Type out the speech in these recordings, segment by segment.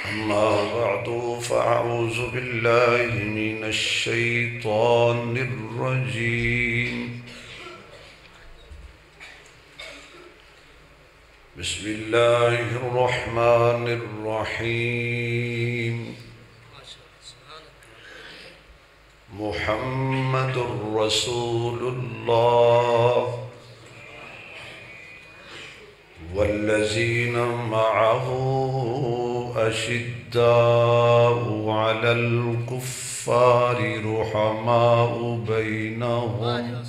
أما بعد فأعوذ بالله من الشيطان الرجيم بسم الله الرحمن الرحيم محمد رسول الله والذين معه أشداء على الكفار رحماء بينهم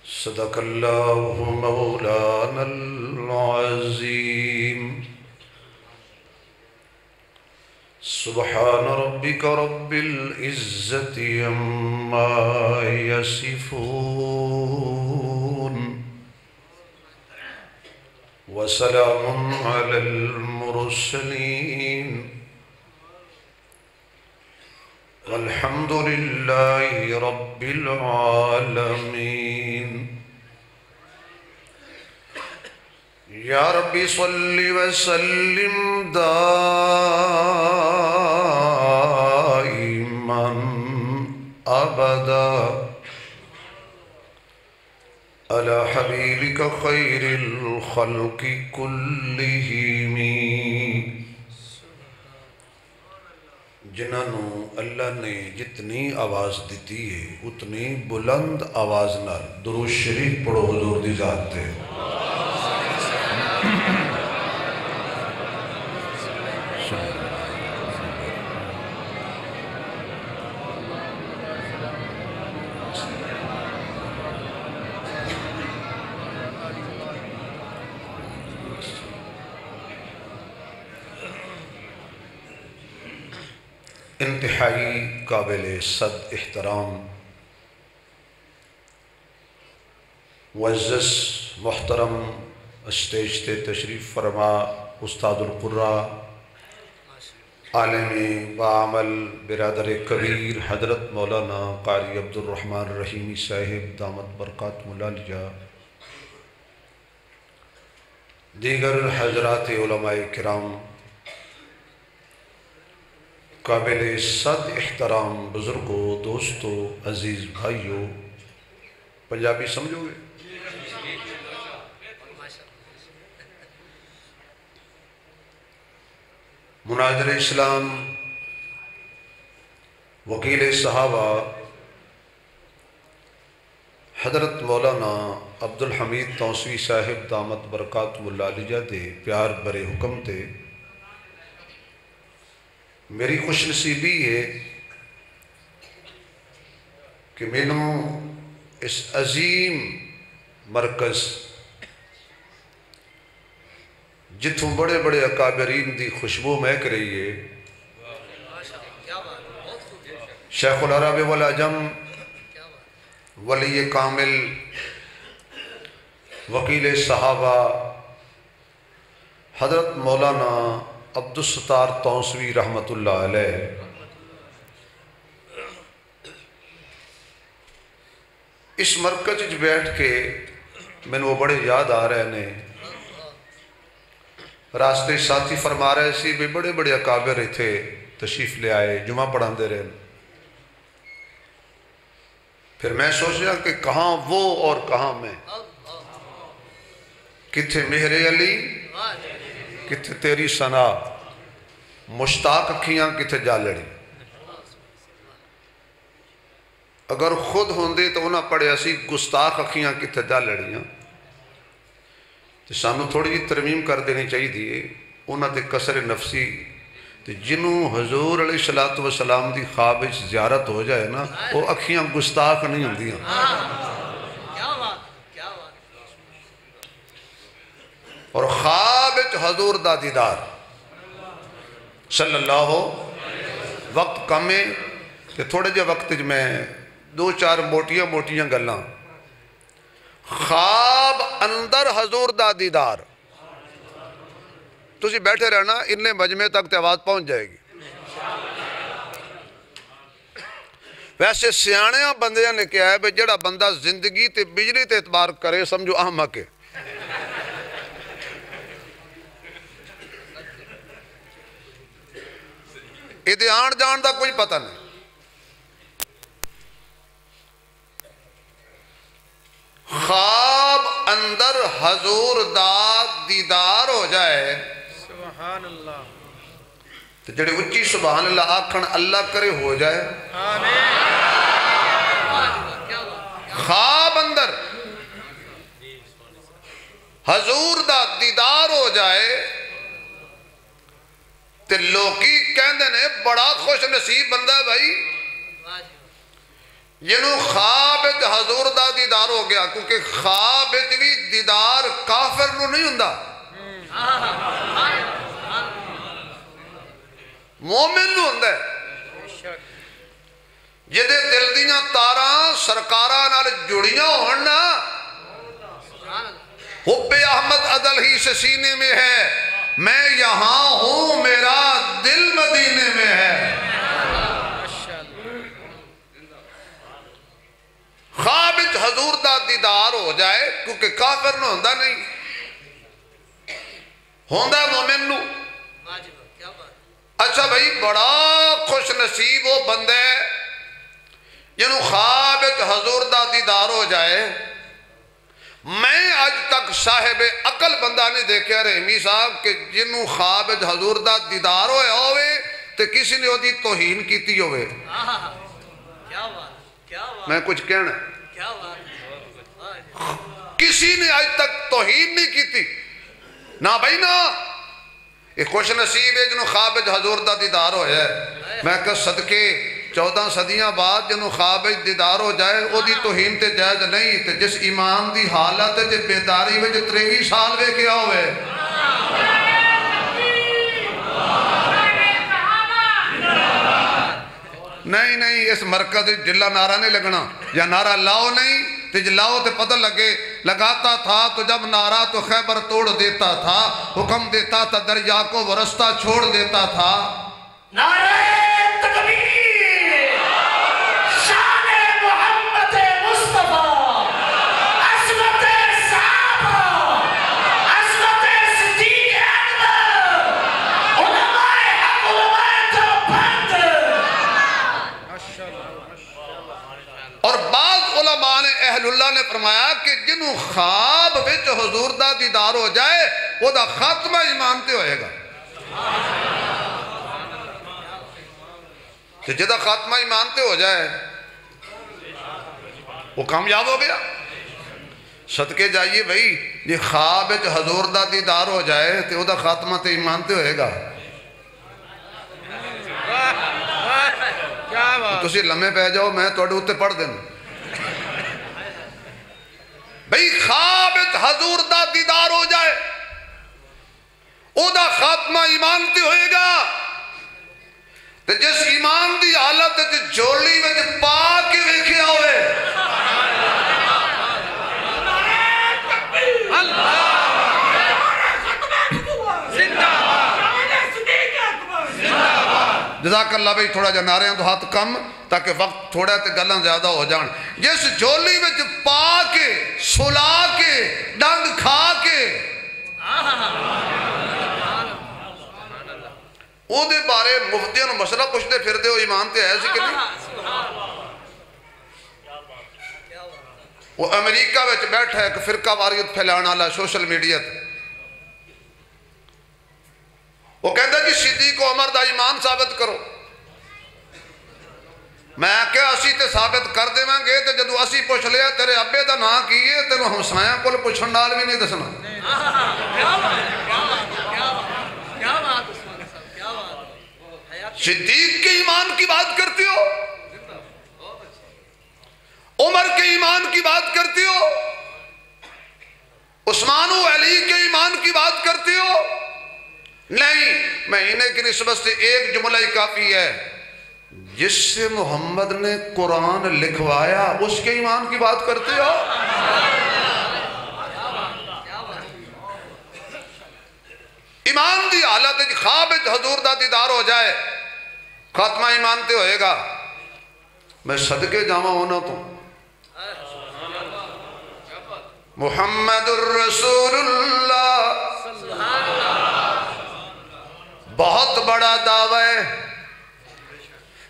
صدق الله مولانا العظيم سبحان ربك رب العزة عما يصفون وسلام على المرسلين والحمد لله رب العالمين يا ربي صل وسلم دائما أبدا على حبيبك خير الخلق كلهم جنہوں اللہ نے جتنی آواز دیتی ہے اتنی بلند آواز نال درود شریف پڑھو حضور دی ذات تے انتہائی قابل صد احترام معزز محترم اسٹیج تے تشریف فرما استاد القرآ عالم وعمل برادر کبیر حضرت مولانا قاری عبد الرحمن رحیمی صاحب دامت برکاتہم العالیہ، دیگر حضرات علماء کرام، قابل صد احترام بزرگوں، دوستوں، عزیز بھائیوں، پنجابی سمجھو گے؟ مناظر اسلام، وکیل صحابہ حضرت مولانا عبدالحمید توسوی صاحب دامت برکاتہم العالیہ دے پیار برے حکم تے میری خوش نصیبی ہے کہ مینوں اس عظیم مرکز جتوں بڑے بڑے اکابرین دی خوشبو مہک رہی ہے، شیخ العرب والعجم، ولی کامل، وکیل صحابہ حضرت مولانا عبدالستار توسوی رحمت اللہ علیہ، اس مرکز وچ بیٹھ کے میں وہ بڑے یاد آ رہے نے، راستے ساتھی فرما رہے سی بھی بڑے بڑے اکابر تھے تشریف لے آئے، جمعہ پڑھان دے رہے، پھر میں سوچا کہ کہاں وہ اور کہاں میں، کتھے مہر علی کتھے تیری ثنا، مشتاق اکھیاں کتھے جا لڑی، اگر خود ہوندے تو انہاں پڑھے اسی گستاخ اکھیاں کتھے جا لڑیاں، تو سانو تھوڑی جی ترمیم کر دینی چاہیے دیئے انہاں تے کسر نفسی تے جنہوں حضور علیہ السلام دی خواب زیارت ہو جائے نا وہ اکھیاں گستاخ نہیں ہوندیاں، اور خواب حضور دا دیدار صلی اللہ وقت کم ہے کہ تھوڑے جے وقت میں دو چار موٹیاں گلاں، خواب اندر حضور دا دیدار، تسی بیٹھے رہنا انلے مجمع تک تے آواز پہنچ جائے گی، ویسے سیاںیاں بندیاں نے کیا ہے بھئی جڑا بندہ زندگی تے بجلی تے اعتبار کرے سمجھو احمق ہے، یہ آن جان دا کوئی پتہ نہیں. خواب اندر حضور دا دیدار ہو جائے سبحان اللہ تو جڑے اچھی سبحان اللہ آکھن اللہ کرے ہو جائے. خواب اندر حضور دا دیدار ہو جائے تے لوکی کہندے نے بڑا خوش نصیب بندہ ہے بھائی جنہوں خواب حضور دا دیدار ہو گیا، کیونکہ خواب بھی دیدار کافر نو نہیں ہوندا، مومن نو ہوندا ہے جدے دل دیاں تاراں سرکاراں نال جڑیاں ہون نا. حب احمد عدل ہی سے سینے میں ہے، میں یہاں ہوں میرا دل مدینے میں ہے. خواب حضور دا دیدار ہو جائے کیونکہ کافر نو ہوندا نہیں، ہوندا مومن نو. اچھا بھائی بڑا خوش نصیب وہ بندہ ہے جنہوں خواب حضور دا دیدار ہو جائے. میں آج تک صاحب عقل بندہ نہیں دیکھا رحمی صاحب کہ جنہوں خواب حضور دا دیدار ہوئے تو کسی نے وہ دی توہین کیتی ہوئے. میں کچھ کہنا کسی نے آج تک توہین نہیں کیتی نہ بھائی نہ. ایک خوش نصیب ہے جنہوں خواب حضور دا دیدار ہویا ہے. میں کہ صدقے 14 صدیاں بعد جنہوں خواب دیدار ہو جائے وہ دی توہین تے جائز نہیں. تے جس ایمان دی حالت تے بیداری وچ 23 سال وے کیا ہوئے. نہیں اس مرکز جلا نعرہ نہیں لگنا یا نعرہ لاؤ نہیں تے لاؤ تے پتہ لگاتا تھا تو جب نعرہ تو خیبر توڑ دیتا تھا، حکم دیتا تھا دریا کو وہ رستہ چھوڑ دیتا تھا. نعرہ تکبیر شان محمد مصطفیٰ عظمت صحابہ عظمت صدیق اکبر علماء حق علماء دیوبند. اور بعض علماء نے اہل اللہ نے فرمایا کہ جنہوں خواب وچ حضور دا دیدار ہو جائے وہ دا خاتمہ ایمان تے ہوئے گا. کہ جدہ خاتمہ ایمان تے ہو جائے وہ کامیاب ہو گیا. صدقے جائیے بھئی یہ خواب وچ حضور دا دیدار ہو جائے تے وہ دا خاتمہ تے ایمان تے ہوئے گا. تسی لمحے پہ جاؤ میں توڑے ہوتے پڑھ دیں. بھئی خواب حضور دا دیدار ہو جائے او دا خاتمہ ایمان تے ہوئے گا. تے جس ایمان دی حالت تے جوڑی وچ پا کے ویکھیا ہوئے جزاک اللہ بھئی تھوڑا جا نعرے ہیں تو ہاتھ کم تاکہ وقت تھوڑا تے گلاں زیادہ ہو جان. جس جولی وچ پا کے سلا کے ڈنگ کھا کے او دے بارے مفتیوں نے مسئلہ پوچھتے پھر دے ہو ایمان تے ہے سی کہ نہیں. وہ امریکہ وچ بیٹھا ہے کہ فرقہ واریت پھیلانا اللہ سوشل میڈیا تے وہ کہتا جی صدیق و عمر دا ایمان ثابت کرو. میں کہا اسی تے ثابت کر دے مانگے تے جدو اسی پوچھ لیا تیرے ابے دا نا کیے تے وہ ہمسایاں کول پوچھن نال بھی نہیں دسنا. صدیق کے ایمان کی بات کرتی ہو، عمر کے ایمان کی بات کرتی ہو، عثمان و علی کے ایمان کی بات کرتی ہو. نہیں، مہینے کی نسبت سے ایک جملہ ہی کافی ہے. جس سے محمد نے قرآن لکھوایا اس کے ایمان کی بات کرتے ہو. ایمان دی حالت خواب حضور دا دیدار ہو جائے خاتمہ ایمان تے ہوئے گا. میں صدقے جامع ہونا تو محمد الرسول اللہ بہت بڑا دعویٰ ہے.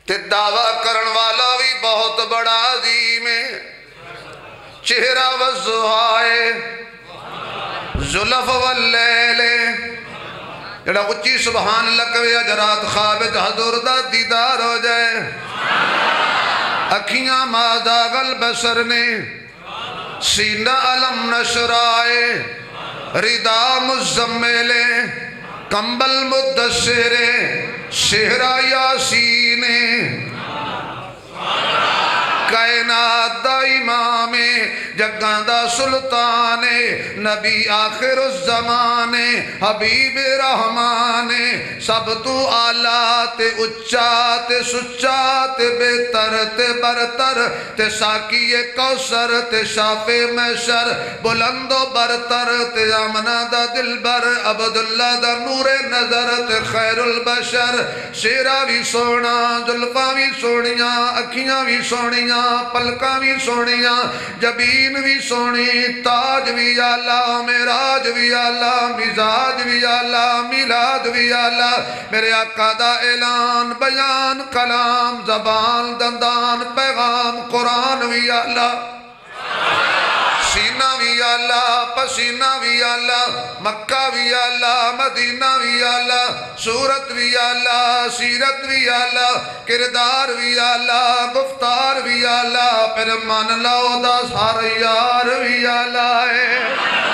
تے دعویٰ کرن والا بھی بہت بڑا عظیم ہے چہرہ والضحائے زلف واللیل جڑا اچھی سبحان اللہ کہے اجرات خوابت حضور دا دیدار ہو جائے اکھیاں ماداغ البصر نے سینہ علم نشرائے ردا مزمل کمبل مدثر شہرہ یاسین کائنات دا امام جگاں دا سلطان نبی آخر الزمان حبیب رحمان سب تو آلہ تے اچا تے سچا تے بہتر تے برتر تے ساکی کوثر تے شاف محشر بلند و برتر تے آمنہ دا دلبر عبداللہ دا نور نظر تے خیر البشر شیرہ بھی سونا زلفاں بھی سونیاں اکھیاں بھی سونیاں پلکاں بھی سونیاں جبین بھی سونی تاج بھی آلہ معراج بھی آلہ مزاج بھی آلہ میلاد بھی آلہ میرے آقا دا اعلان بیان کلام زبان دندان پیغام قرآن بھی آلہ سینہ بھی آلہ پسینہ بھی آلہ مکہ بھی آلہ مدینہ بھی آلہ صورت بھی آلہ سیرت بھی آلہ کردار بھی آلہ گفتار بھی آلہ پھر من لاؤ دا سارے یار بھی آلہ ہے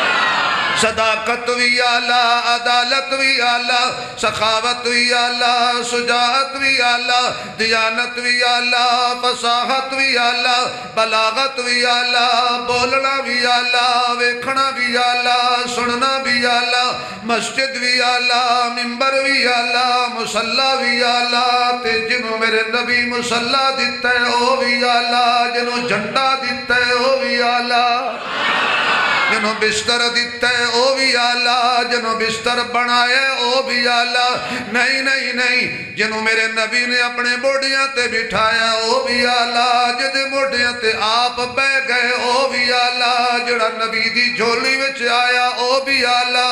صداقت بھی آلہ عدالت بھی آلہ سخاوت بھی آلہ شجاعت بھی آلہ دیانت بھی آلہ فصاحت بھی آلہ بلاغت بھی آلہ بولنا بھی آلہ ویکھنا بھی آلہ سننا بھی آلہ مسجد بھی آلہ منبر بھی آلہ مصلی بھی آلہ تے جنہوں میرے نبی مصلی دیتا ہے وہ بھی آلہ جنہوں جھنڈا دیتا ہے وہ بھی آلہ جنہوں بستر دیتا ہے او بھی آلہ جنہوں بستر بنائے او بھی آلہ نہیں نہیں نہیں جنہوں میرے نبی نے اپنے موڑیاں تے بٹھایا او بھی آلہ جدے موڑیاں تے آپ بے گئے او بھی آلہ جڑا نبی دی جھولی وچ آیا او بھی آلہ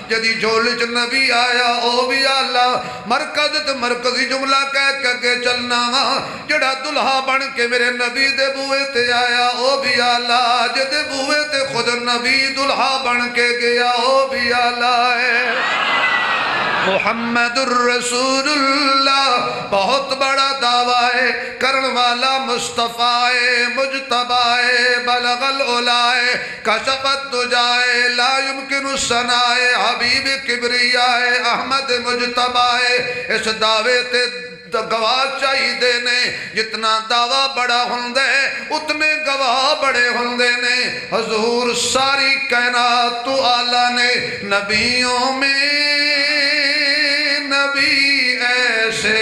جدی جھولی چ نبی آیا او بھی آلہ مرکز تے مرکزی جملہ کہہ کے چلنا جڑا دلہا بن کے میرے نبی دے بوئے تے آیا او بھی آلہ جدے بوئے تے خود نبی دلہا بن کے گیا او بھی آلہ ہے محمد الرسول اللہ بہت بڑا دعویٰ ہے کرن والا مصطفیٰ مجتبیٰ بلغ العلا کشفت دجائے لا یمکن الثناء حبیب کبریاء احمد مجتبیٰ اس دعوے تے گواہ چاہی دینے جتنا دعویٰ بڑا ہوندے اتنے گواہ بڑے ہوندے نے حضور ساری کائنات تو آلہ نے نبیوں میں نبی ایسے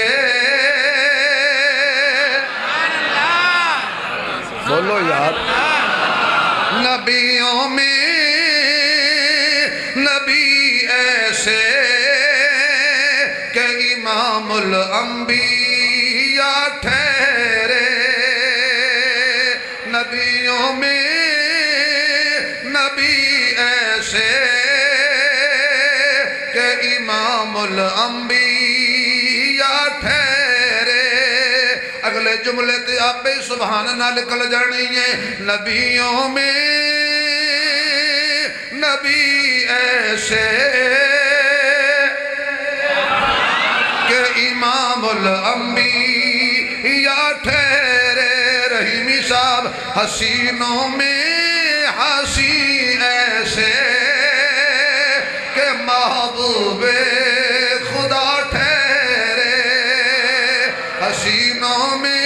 بولو یار نبیوں میں نبی ایسے کہ امام الانبیاء ٹھہرے نبیوں میں نبی ایسے کہ امام الانبیاء ٹھہرے اگلے جملے تے آپ سبحان نہ نکل جانی ہے نبیوں میں نبی ایسے کہ امام الانبیاء ٹھہرے رحیمی صاحب حسینوں میں حسین ایسے کہ محبوب خدا ٹھہرے حسینوں میں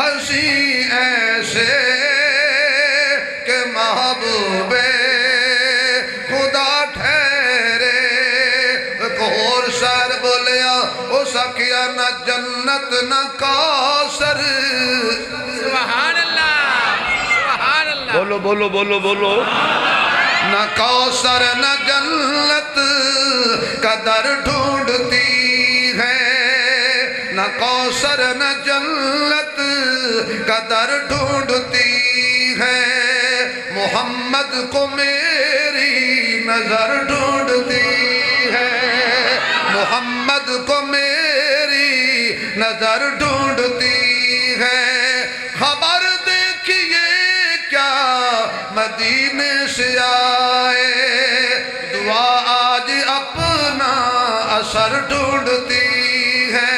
حسین ایسے کہ محبوب خدا ٹھہرے ایک اور شعر بولیا او سکیا نہ جنت نہ کوثر سبحان اللہ سبحان اللہ بولو بولو بولو بولو نہ کوثر نہ جنت کا در ڈھونڈتی ہے نہ کوثر نہ جنت کا در ڈھونڈتی ہے محمد کو میری نظر ڈھونڈتی ہے محمد کو میری نظر سر ڈھونڈتی ہے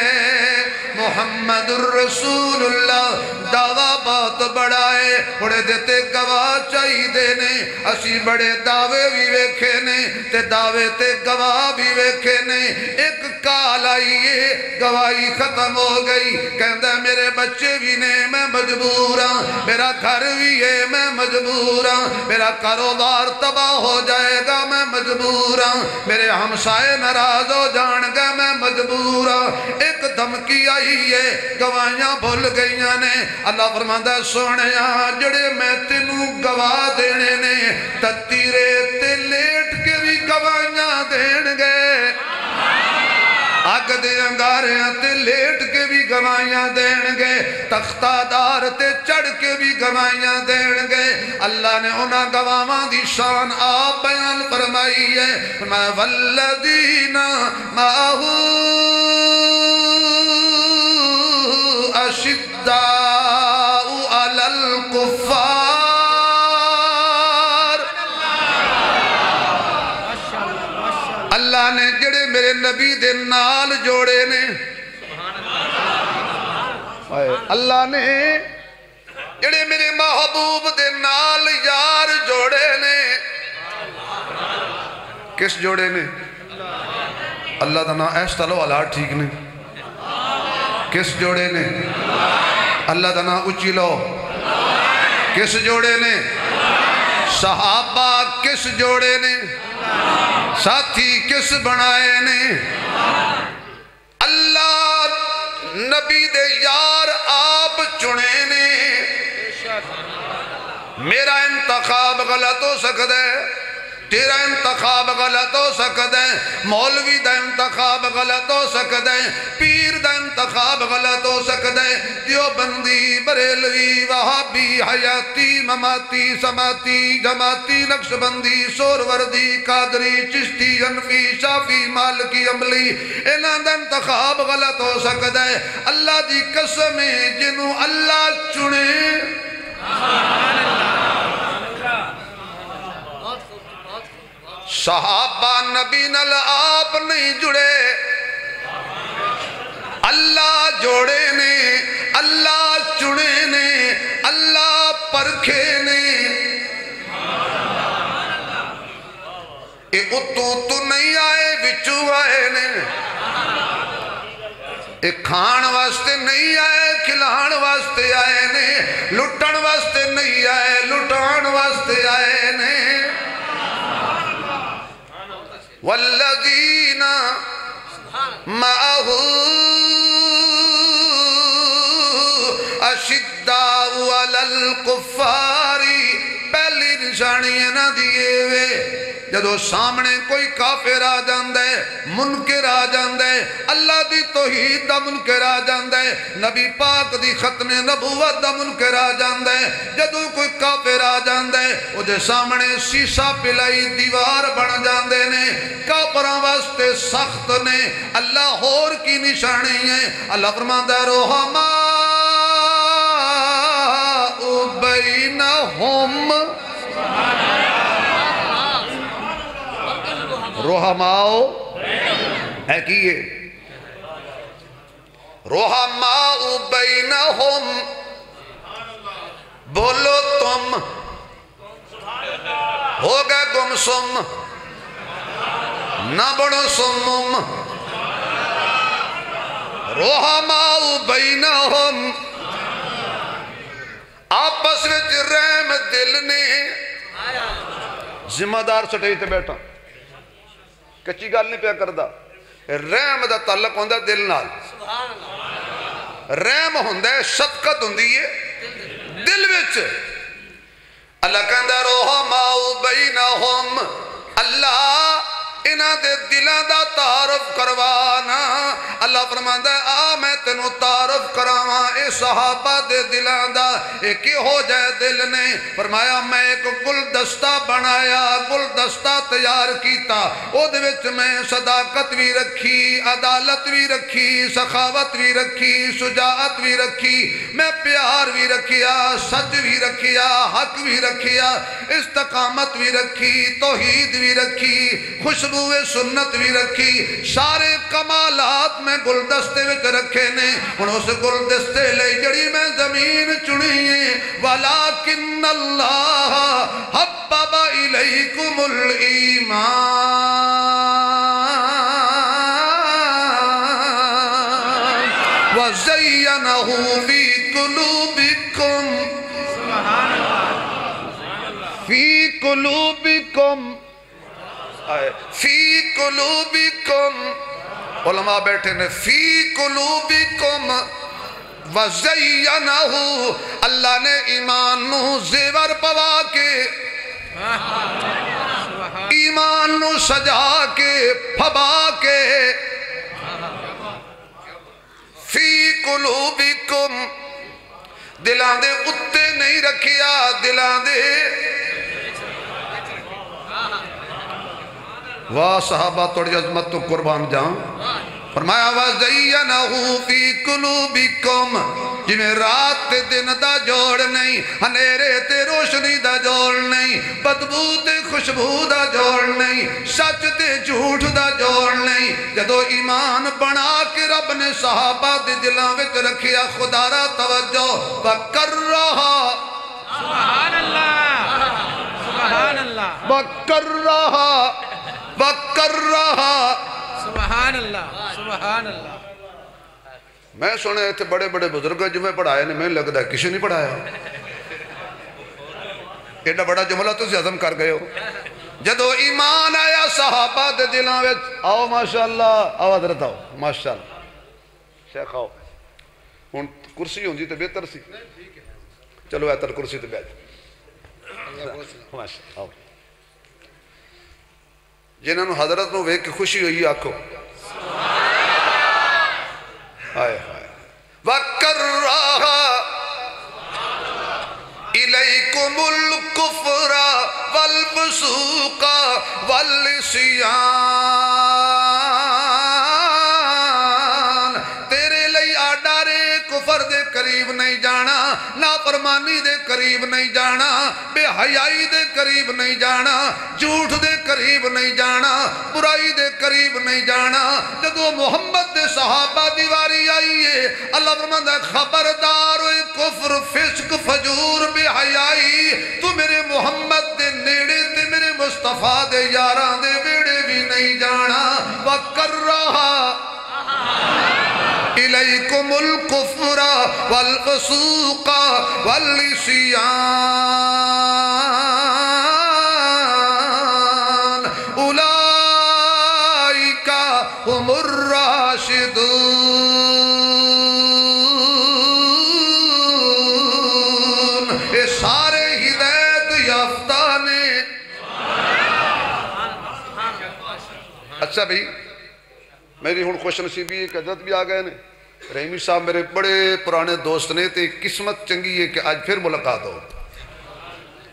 محمد الرسول اللہ دعویٰ بہت بڑا ہے بڑے دیتے گواہ چاہی دینے اسی بڑے دعوے بھی ویکھے نے تے دعوے تے گواہ بھی ویکھے نے ایک کال آئیے گواہی ختم ہو گئی کہندہ میرے بچے بھی نے میں مجبور ہاں میرا گھر بھی ہے میں مجبور ہاں میرا کاروبار تباہ ہو جائے گا میں مجبور ہاں میرے ہمسائے ناراض ہو جان گا میں مجبور ہاں ایک دھمکی آئی ہے گواہیاں بھول گئیاں نے اللہ فرماندہ سونیا جڑے میں تینوں گواہ دینے نے تتیرے تے لیٹ کے بھی گواہیاں دین گے آگ دے انگاریاں تے لیٹ کے بھی گواہیاں دین گے تختہ دار تے چڑھ کے بھی گواہیاں دین گے اللہ نے انہاں گواہاں دی شان آپ بیان فرمائی ہے میں والذین ماہو اشداء علی الکفار اللہ نے جڑے میرے نبی دے نال جوڑے نے اللہ نے جڑے میرے محبوب دے نال یار جوڑے نے کس جوڑے نے اللہ دا نام ایس تلو اللہ ٹھیک نے کس جوڑے نے اللہ دا نام اچھی لو کس جوڑے نے صحابہ کس جوڑے نے ساتھی کس بنائے نے اللہ نبی دے یار آپ چنے نے میرا انتخاب غلط ہو سکتا ہے تیرا انتخاب غلط ہو سکتا ہے مولوی دا انتخاب غلط ہو سکتا ہے پیر دا انتخاب غلط ہو سکتا ہے دیوبندی بریلوی وہابی حیاتی مماتی سماتی جماعتی نقشبندی سوروردی قادری چشتی انفی شافی مالکی عملی انہاں دا انتخاب غلط ہو سکتا ہے اللہ دی قسم جنہوں اللہ چنے صحابہ نبی نال آپ نہیں جڑے اللہ جوڑے نے اللہ چنے نے اللہ پرکھے نے اے اتوں تو نہیں آئے بچو آئے نے اے کھان واسطے نہیں آئے کھلان واسطے آئے نے لٹن واسطے نہیں آئے لٹان واسطے آئے نے والذین معہو اشداء علی الکفار پہلی نشانی نہ دیئے وے جدو سامنے کوئی کافر آ جاندے منکر آ جاندے اللہ دی توحید دا منکر آ جاندے نبی پاک دی ختم نبوت دا منکر آ جاندے جدو کوئی کافر آ جاندے وہ دے سامنے سیسا پلائی دیوار بن جاندے نے کافران واسطے سخت نے اللہ ہور کی نشانی ہے اللہ فرماندہ رحماء بینہم رحماء ہے کیے رحماء بینہم بولو تم ہو گئے گم سم نہ بڑو سمم رحماء بینہم آپس وچ رحم دل نے ذمہ دار سٹائی تے بیٹھا کچی گال نہیں پیا کردہ رحم دا تعلق ہوندہ دل نال رحم ہوندہ شفقت ہوندی ہے دل وچ اللہ کہندہ رحماء بینہم اللہ انہاں دے دلان دا تعارف کروانا اللہ فرماندہ آ میں تینو تعارف کراواں اے صحابہ دے دلان دا ایک ہی ہو جائے دل نے فرمایا میں ایک گلدستہ بنایا گلدستہ تیار کیتا او دے وچ میں صداقت بھی رکھی عدالت بھی رکھی سخاوت بھی رکھی شجاعت بھی رکھی میں پیار بھی رکھیا سچ بھی رکھیا حق بھی رکھیا استقامت بھی رکھی توحید بھی رکھی خوشبو سنت بھی رکھی سارے کمالات میں گلدستے وچ رکھے نے ہن اس گلدستے لئی جڑی میں زمین چنی ہے ولیکن اللہ حبب الیکم الایمان وزینہ فی قلوبکم فی قلوبکم فی قلوبکم علماء بیٹھے نے فی قلوبکم وزینہ اللہ نے ایمان نو زیور پوا کے ایمان نو سجا کے پھبا کے فی قلوبکم دلان دے اتے نہیں رکھیا دلان دے واہ صحابہ توڑی عظمت تو قربان جاؤں فرمایا وَزَيَّنَهُ فِي قُلُوبِكُمْ جنہیں رات تے دن دا جوڑ نہیں ہنیرے تے روشنی دا جوڑ نہیں بدبو تے خوشبو دا جوڑ نہیں سچ تے جھوٹ دا جوڑ نہیں جدو ایمان بنا کے رب نے صحابہ دے دلان وچ رکھیا خدا را توجہ وَقَرَّهَا سبحان اللہ سبحان اللہ وَقَرَّهَا وَقَرَّهَا سبحان اللہ سبحان اللہ میں سنے تھے بڑے بڑے بزرگ جو میں پڑھایا نے میں لگتا ہے کسی نہیں پڑھایا ایڈا بڑا جملہ تو ہضم کر گئے ہو جدو ایمان آیا صحابہ دے دلان وچ آؤ ماشاءاللہ آؤ حضرت آؤ ماشاءاللہ شیخ آؤ ہن کرسی ہوندی تے بہتر سی چلو ایتر کرسی تے بیٹھ ماشاءاللہ آؤ جنہوں نے حضرت نو ویک خوشی ہوئی آکھو آئے آئے وَقَرَّهَا إِلَيْكُمُ الْكُفْرَ وَالْفُسُوقَ وَالْعِصْيَانَ تیرے لئی آڈارے کفر دے قریب نہیں جانا نافرمانی دے قریب نہیں جانا بے حیائی دے قریب نہیں جانا جھوٹ دے قریب نہیں جانا برائی دے قریب نہیں جانا جدو محمد دے صحابہ دیواری آئیے اللہ فرماتا ہے خبردار ہوئے کفر فسق فجور بے حیائی تو میرے محمد دے نیڑے تے میرے مصطفیٰ دے یاران دے بیڑے بھی نہیں جانا وَقَرَّهَا إِلَيْكُمُ الْكُفْرَ وَالْفُسُوقَ وَالْعِصْيَانَ أُولَئِكَ هُمُ الرَّاشِدُونَ یہ سارے ہدایت یافتہ نے اچھا بھئی میری ہن خوش نصیبی ایک حضرت بھی آ گئے نے رحیمی صاحب میرے بڑے پرانے دوست نے تے قسمت چنگی ہے کہ آج پھر ملاقات ہو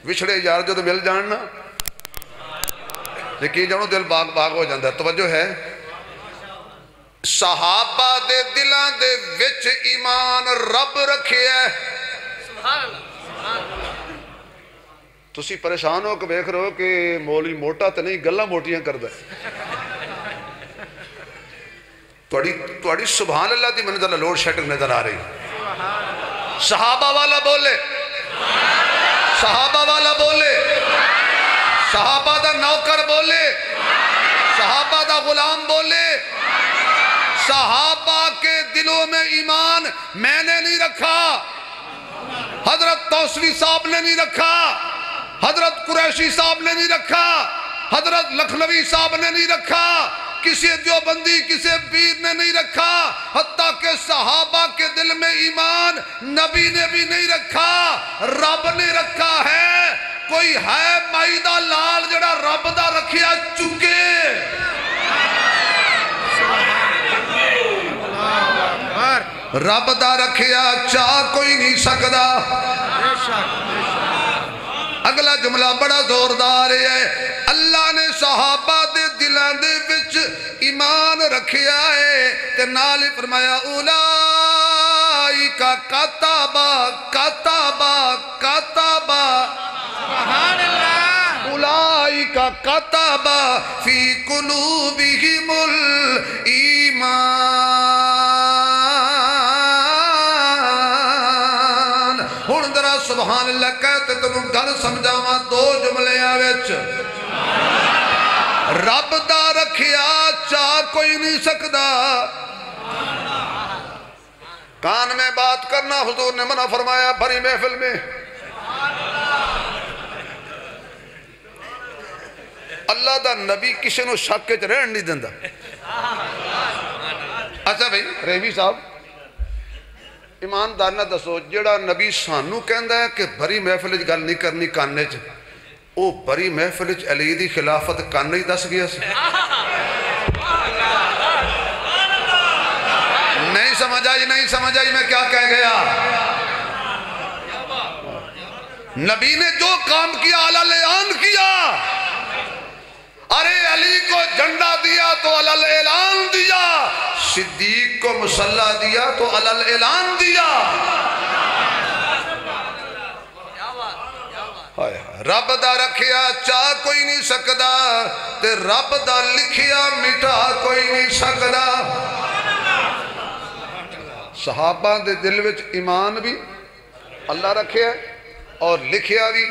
وچھڑے یار جو تو مل جاننا لیکن جانو دل باغ باغ ہو جاندہ توجہ ہے صحابہ دے دلان دے وچ ایمان رب رکھے ہے تسی پریشان ہو کہ بیکھ رہے ہو کہ مولی موٹا تے نہیں گلہ موٹیاں کر دے توڑی سبحان اللہ دی منزل لوڈ شیڈنگ نظر آ رہی صحابہ والا بولے صحابہ والا بولے صحابہ دا نوکر بولے صحابہ دا غلام بولے صحابہ کے دلوں میں ایمان میں نے نہیں رکھا حضرت توسوی صاحب نے نہیں رکھا حضرت قریشی صاحب نے نہیں رکھا حضرت لکھنوی صاحب نے نہیں رکھا کسی دیوبندی کسی پیر نے نہیں رکھا حتیٰ کہ صحابہ کے دل میں ایمان نبی نے بھی نہیں رکھا رب نے رکھا ہے کوئی ہے مائدہ لال جڑا رب دا رکھیا چکے رب دا رکھیا چاہ کوئی نہیں سکدا اگلا جملہ بڑا زوردار ہے اللہ نے صحابہ دے دلاں دے وچ ایمان رکھیا ہے تے نال ہی فرمایا اولائکا کتبا کتبا کتبا سبحان اللہ اولائکا کتبا فی قلوبہم الایمان ہن ذرا سبحان اللہ کہتے تمہیں گل سمجھاواں دو جملیاں وچ رب دا رکھیا چاہ کوئی نہیں سکدا کان میں بات کرنا حضور نے منع فرمایا بھری محفل میں اللہ دا نبی کسی نو شک وچ رہن نہیں دیندا اچھا بھائی ریوی صاحب ایماندار نہ دسو جڑا نبی سانو کہندا ہے کہ بھری محفل وچ گل نہیں کرنی کانے چ او بھری محفل وچ علی دی خلافت کانے ہی دس گیا سی نہیں سمجھ آئی میں کیا کہہ گیا نبی نے جو کام کیا اعلان کیا ارے علی کو جھنڈا دیا تو اعلان دیا صدیق کو مسلح دیا تو اعلان دیا رب دا رکھیا چاہ کوئی نہیں سکدا تے رب دا لکھیا مٹا کوئی نہیں سکدا صحابہ دے دل وچ ایمان بھی اللہ رکھیا اور لکھیا بھی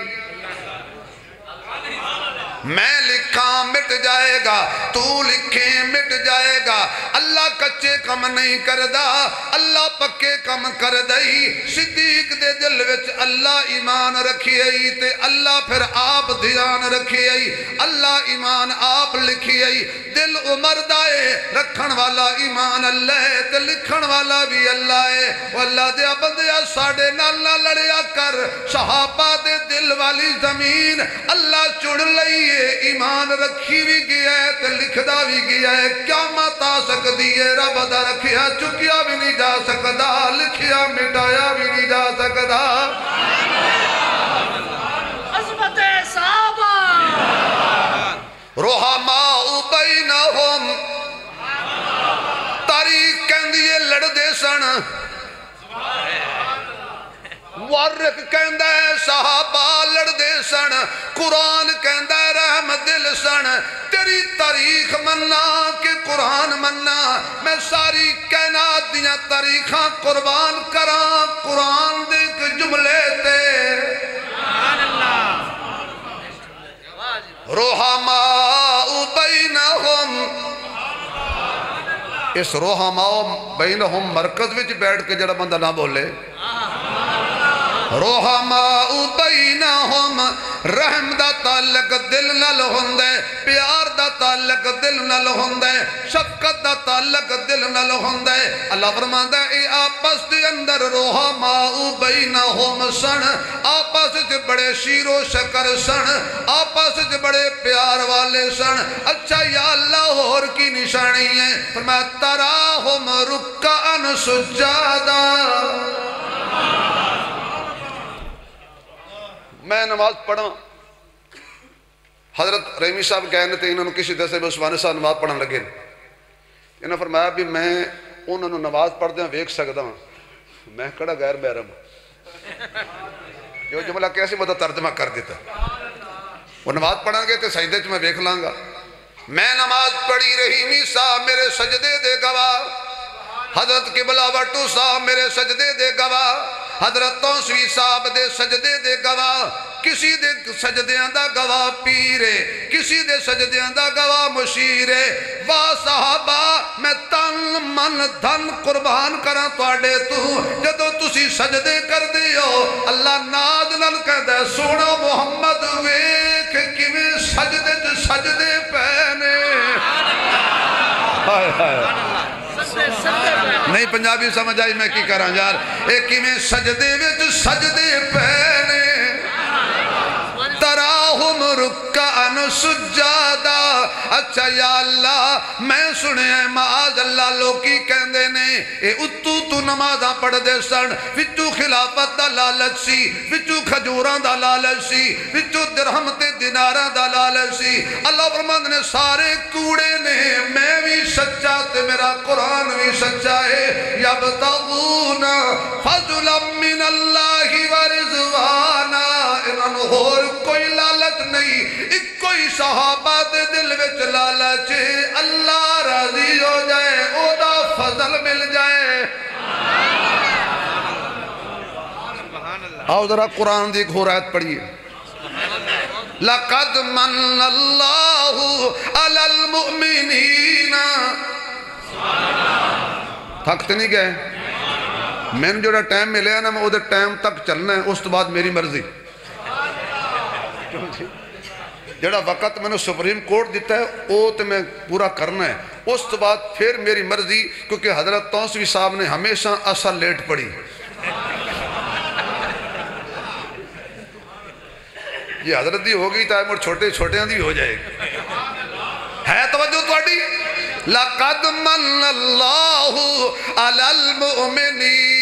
میں لکھاں مٹ جائے گا تو لکھیں مٹ جائے گا اللہ کچے کم نہیں کردا اللہ پکے کم کر دئی صدیق دے دل وچ اللہ ایمان رکھی آئی تے اللہ پھر آپ دھیان رکھی آئی اللہ ایمان آپ لکھی آئی دل عمر دائے رکھن والا ایمان اللہ ہے تے لکھن والا بھی اللہ ہے واللہ دے بندیا ساڑے نال نہ لڑیا کر صحابہ دے دل والی زمین اللہ چڑ لئی ایمان رکھی بھی گیا ہے تے لکھدا بھی گیا ہے قیامت آ سکتی ہے رب دا رکھیا چکیا بھی نہیں جا سکتا لکھیا مٹایا بھی نہیں جا سکتا عظمت صحابہ رحماء بینہم تاریخ کہندیے لڑ دے سن ورق کہندہ ہے صحابہ لڑ دے سن قرآن کہندہ ہے رحم دل سن تیری تاریخ مننا کہ قرآن مننا میں ساری کائنات دیاں تاریخاں قربان کراں قرآن دے کے جملے تے رحماء بینہم اس رحماء بینہم مرکز وچ بیٹھ کے جڑا بندہ نہ بولے رحماء بینہم رحم دا تعلق دل نال ہوندے پیار دا تعلق دل نال ہوندے شفقت دا تعلق دل نال ہوندے اللہ فرماندا اے آپس دے اندر رحماء بینہم سن آپس وچ بڑے شیر و شکر سن آپس وچ بڑے پیار والے سن اچھا یا اللہ اور کی نشانی ہے فرمایا تراہم رکعن سجادا میں نماز پڑھا حضرت رحیمی صاحب کہنے تھے انہوں کسی دسے بھی عثمانی صاحب نماز پڑھن لگے انہوں نے فرمایا بھی میں انہوں نے نماز پڑھ دیں ویک سکتا ہوں میں کڑا غیر محرم جو جملہ کیسے مدد ترجمہ کر دیتا وہ نماز پڑھن گے تو سجدے چ میں ویک لانگا میں نماز پڑھی رحیمی صاحب میرے سجدے دے گواہ حضرت قبلہ بٹو صاحب میرے سجدے دے گواہ حضرت توسوی صاحب دے سجدے دے گواہ کسی دے سجدیاں دا گواہ پیرے کسی دے سجدیاں دا گواہ مشیرے واہ صحابہ میں تن من دھن قربان کرا توڑے تو جدو تسی سجدے کر دیو اللہ ناد نل کہدے سونا محمد ویک کیویں سجدے پہنے نہیں پنجابی سمجھ آئی میں کی کراں یار ایک ہی میں سجدے وچ سجدے پہنے تراہم رکعن سجادا اچھا یا اللہ میں سنے ہیں معاذ اللہ لوکی کہندے نے اے اتو تو نمازاں پڑھ دے سن وچو خلافت دا لالچ سی وچو کھجوراں دا لالچ سی وچو درہم تے دیناراں دا لالچ سی اللہ فرماندے نے سارے کوڑے نے میں بھی سچا تے میرا قرآن بھی سچا ہے یبتغون فضلا من اللہ ورضوانا انہوں اور کوئی لالچ نہیں ایک کوئی صحابہ دے دل وچ لالچ اللہ راضی ہو جائے او دا فضل مل جائے آؤ ذرا قرآن دی ایک اور آیت پڑھیے لَقَدْ مَنَّ اللَّهُ عَلَى الْمُؤْمِنِينَ تھکتے نہیں گئے میں نے جو ٹائم ملے ہے نا میں ادھر ٹائم تک چلنا ہے اس تو بعد میری مرضی جڑا وقت میں نے سپریم کورٹ دیتا ہے وہ تو میں پورا کرنا ہے اس تو بعد پھر میری مرضی کیونکہ حضرت توسوی صاحب نے ہمیشہ اصل لیٹ پڑھی یہ حضرت دی ہوگی تو مر چھوٹے چھوٹے دی ہو جائے گی ہے توجہ تواڈی لَقَدْ مَنَّ اللَّهُ عَلَى الْمُؤْمِنِينَ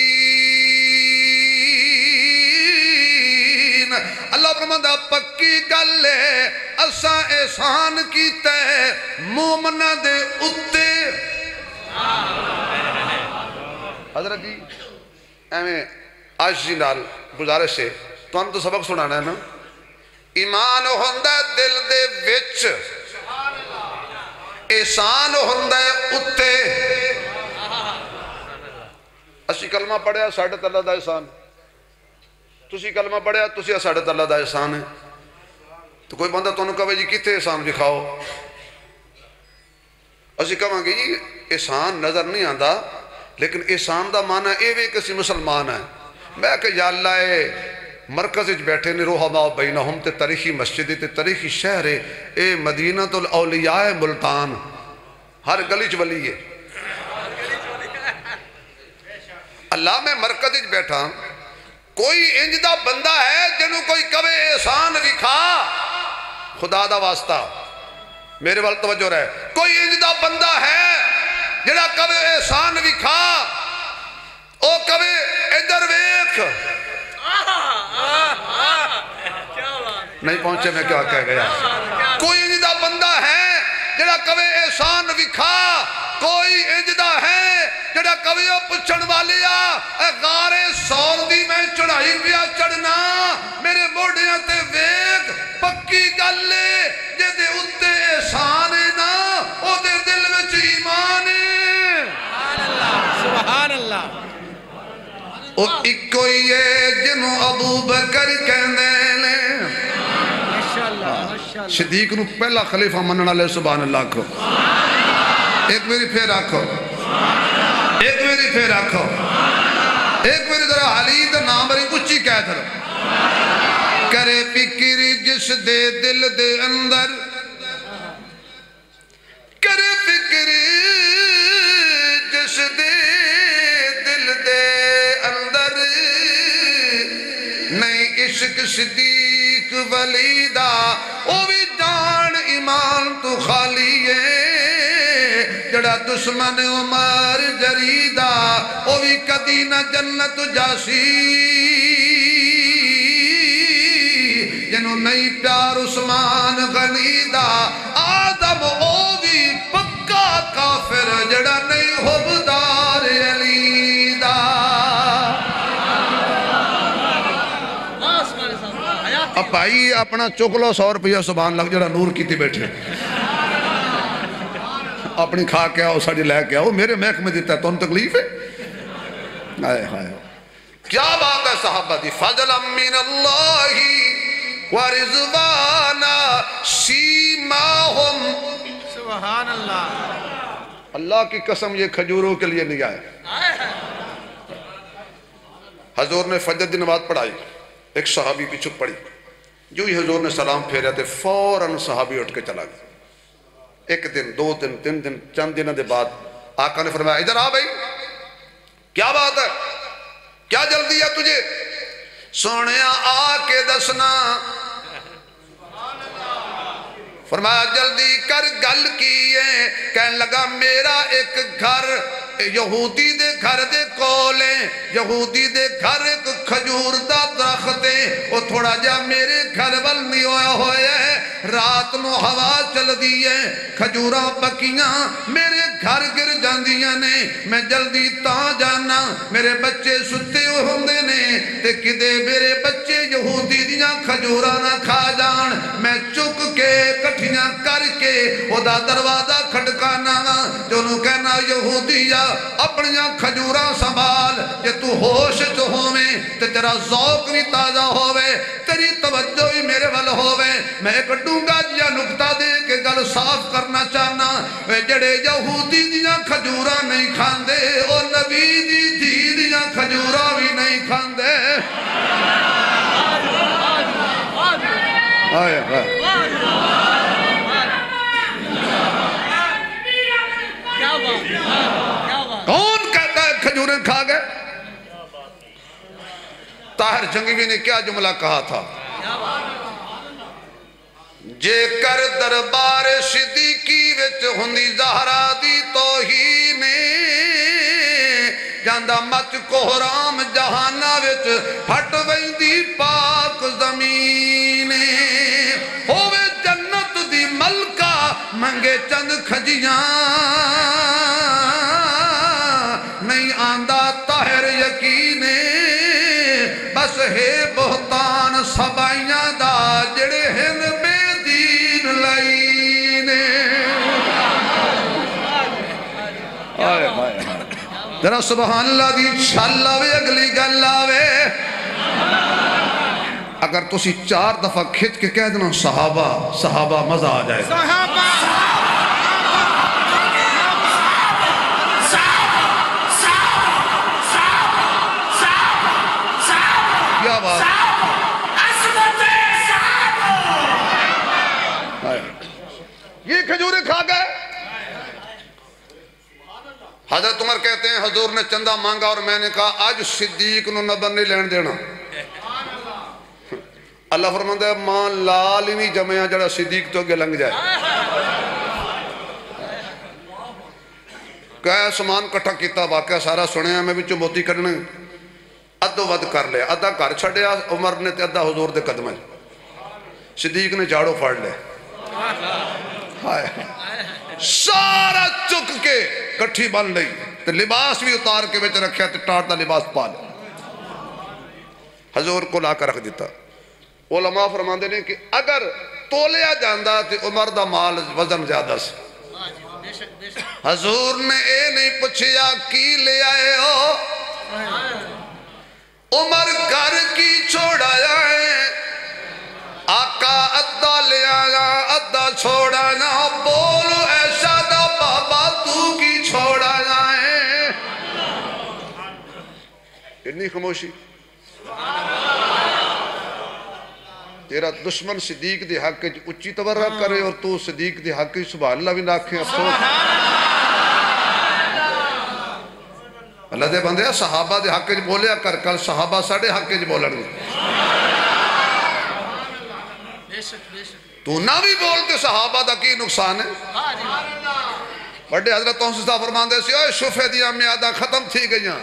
اللہ فرماتا پکی گل ہے اساں احسان کیتا ہے مومنہ دے اتے حضرت جی ایمیں آج جی نال گزارش سے تو ہم تو سبق سنانا ہے نا ایمان ہوندہ دل دے وچ احسان ہوندہ اتے اسی کلمہ پڑھیا ساڑھے اللہ دا احسان تسی کلمہ پڑھیا تسی ساڑھے اللہ دا احسان ہے تو کوئی بندہ تو انہوں کہا جی کتے احسان دکھاؤ اسی کہاں گے جی احسان نظر نہیں آندہ لیکن احسان دا معنی اے وے کسی مسلمان ہے میں کہ یا اللہ مرکز بیٹھے نے روحما بینہم تے تاریخی مسجد تے تاریخی شہر اے مدینہ الاولیاء ملتان ہر گلیچ ولی ہے اللہ میں مرکز بیٹھا کوئی انجدہ بندہ ہے جنہوں کوئی کبے احسان وکھا خدا دا واسطہ میرے وال توجہ رہے کوئی انجدہ بندہ ہے جنہا کبے احسان وکھا او کبے ادھر ویکھ نہیں پہنچے میں کیا کہہ گیا کوئی انجدہ بندہ ہے جڑا کبھی احسان وکھا کوئی انجدہ ہے جڑا کبھی پچھن والیا اے غارے سور دی میں چڑھائی پیا چڑھنا میرے موڑیاں تے ویگ پکی گلے جے دے اتے احسان نا او دے دل وچ ایمان سبحان اللہ او ایک کوئی ہے جنہوں ابو بکر کہنے لے صدیق نو پہلا خلیفہ مننا لے سبحان اللہ کو ایک میری پھر آکھو ایک میری پھر آکھو ایک میری ذرا حالی دا نام بری اچھی کہہ در کرے فکری جس دے دل دے اندر کرے فکری جس دے دل دے اندر نہیں عشق صدیق ولیدہ او بھی جان ایمان تو خالی ہے جڑا دشمن عمر جریدہ او بھی کدی نہ جنت جاسی جنہوں نہیں پیار عثمان غنیدہ آدم او بھی پکا کافر جڑا نہیں حبدار علیدہ اب بھائی اپنا چکلو 100 روپیہ سبحان لگ جڑا نور کیتی بیٹھے اپنی کھا کے آؤ ساڑی لے کے آؤ میرے محکمے دیتا ہے تو ان تکلیف ہے آئے آئے کیا بات ہے صحابہ دی فضلا من اللہ ورضوانا سیماہم سبحان اللہ اللہ کی قسم یہ کھجوروں کے لیے نہیں آئے حضور نے فجر دی نماز پڑھائی ایک صحابی پیچھے پڑھی جو ہی حضور نے سلام پھیریا تھے فوراً صحابی اٹھ کے چلا گیا ایک دن 2 دن 3 دن چند دنوں دے بعد آقا نے فرمایا ادھر آ بھائی کیا بات ہے کیا جلدی ہے تجھے سونے آ کے دسنا فرمایا جلدی کر گل کی ہے، کہنے لگا میرا ایک گھر یہودی دے گھر دے کولیں، یہودی دے گھر ایک کھجور دا درخت ہے، وہ تھوڑا جا میرے گھر ول نہیں ہویا ہویا ہے، رات نو ہوا چل دی ہے، کھجوراں پکیاں میرے گھر گر جاندیاں نے، میں جلدی تاں جانا، میرے بچے ستے ہوندے نے تے کدے میرے بچے یہودی دیاں کھجوراں نہ کھا جان، میں چک کے کٹھیاں کر کے وہ دا دروازہ کھٹکانا جو نو کہنا یہودیہ اپنیاں کھجوراں سنبھال، جے تو ہوش جو ہوویں تے تیرا ذوق بھی تازہ ہووے، تیری توجہ بھی میرے ول ہووے، میں ایک ڈونگا جیا نکتہ دے کے گل صاف کرنا چاہنا، وے جڑے یہودی دیاں کھجوراں نہیں کھاندے او نبی دی دھی دیاں کھجوراں بھی نہیں کھاندے۔ آئے آئے کون کہتا ہے کھجوریں کھا گئے؟ طاہر جنگوی نے کیا جملہ کہا تھا؟ جے کر دربار صدیقی وچ ہندی زہرا دی توہینے، جاندہ مچ کوہرام جہانہ وچ پھٹ ویندی پاک زمینے، ہووے جنت دی ملکہ منگے چند کھجیاں، نہیں آندہ طاہر یقینے، بس ہے بہتان سبائیاں دا جڑے ہن بے دین لائینے۔ آئے آئے ذرا سبحان اللہ دی چھال آوے اگلی گل آوے، اگر تسی 4 دفعہ کھچ کے کہہ دینا صحابہ صحابہ مزہ آ جائے گا۔ کیا بات؟ یہ کھجوریں کھا گئے۔ حضرت عمر کہتے ہیں حضور نے چندہ مانگا اور میں نے کہا آج صدیق نو نبر نہیں لین دینا۔ اللہ فرماتا ہے ماں لال ہی نہیں جمعیاں جڑا صدیق تو اگے لنگ جائے۔ کہا سامان کٹھا کیتا واقعہ سارا سنے ہیں، میں بھی چموتی کرنے ادھو ود کر لے، ادھا گھر چھڑیا عمر نے تے ادھا حضور دے قدمہ، صدیق نے جھاڑو پھاڑ لے، سارا چک کے کٹھی بن لئی تے لباس بھی اتار کے بچ رکھیا تے ٹاٹا لباس پا لے، حضور کو لا کر رکھ دیتا۔ علماء فرماندے نے کہ اگر تولیا جاندہ تے عمر دا مال وزن زیادہ سے، حضور نے اے نہیں پوچھیا کی لے آئے ہو، عمر گھر کی چھوڑایا ہے، آقا ادھا لے آیا ادھا چھوڑایا، بولو ایسا دا بابا تو کی چھوڑایا ہے۔ اتنی خاموشی، تیرا دشمن صدیق دے حق اچھی تورہ کرے اور تو صدیق دے حق سبحان اللہ بھی ناکھیں افسوس۔ اللہ دے بندے صحابہ دے حق بولیا کر، کل صحابہ ساڑھے حق بولن گے، تو نہ بھی بولتے صحابہ دا کی نقصان ہے۔ بڑے حضرت توسیع صاحب فرماندے سے اوہ شفے دیاں میادہ ختم تھی گئیاں،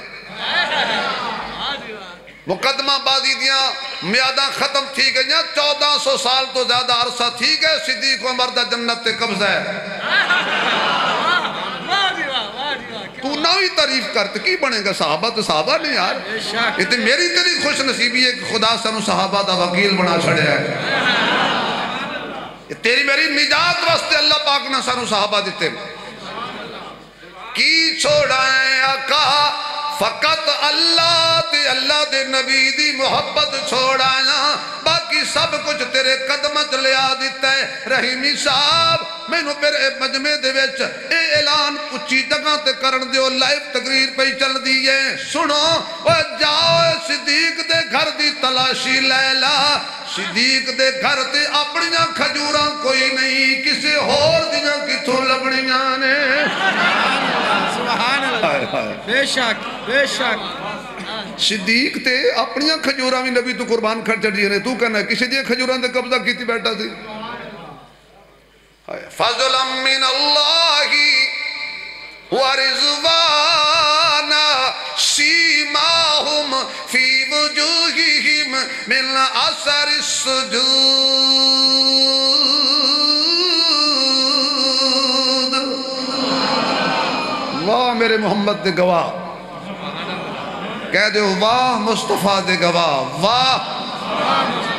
مقدمہ بازی دیاں میادہ ختم تھی گئیاں، 1400 سال تو زیادہ عرصہ تھی گئے، صدیق عمر دا جنت تے قبضہ ہے۔ تو نہ ہی تعریف کرتے کی بنے گا؟ صحابہ تو صحابہ نہیں یار، یہ تو میری تیری خوش نصیبی ہے کہ خدا سانو صحابہ دا وکیل بنا چھڑے ہے، یہ تیری میری نجات واسطے اللہ پاک نے سانو صحابہ دیتے کی چھوڑائیں آقا، فقط اللہ تے اللہ دے نبی دی محبت چھوڑایا، باقی سب کچھ تیرے قدم لیا دیتا ہے۔ رحیمی صاحب میں نو پھر مجمع دے ویچ اے اعلان اچھی جگہ تے کرن دیو، لائیو تقریر پہ چل دیئے، سنو جاؤ صدیق دے گھر دی تلاشی لیلا، صدیق دے گھر تے اپنیاں کھجوراں کوئی نہیں، کسے ہور دیاں کتھوں لبنیاں نے۔ سبحان اللہ، بے شک بے شک۔ صدیق تے اپنیاں کھجوراں بھی نبی تو قربان کر چڑھیے نے، تو کہنا ہے کسی دیئے کھجوراں تے قبضہ کیتی بیٹھا تھی۔ فضلا من اللہ ورضوانا سیماہم فی وجوہہم من اثر السجود. واہ میرے محمد دے گواہ، کہہ دو واہ مصطفیٰ دے گواہ، واہ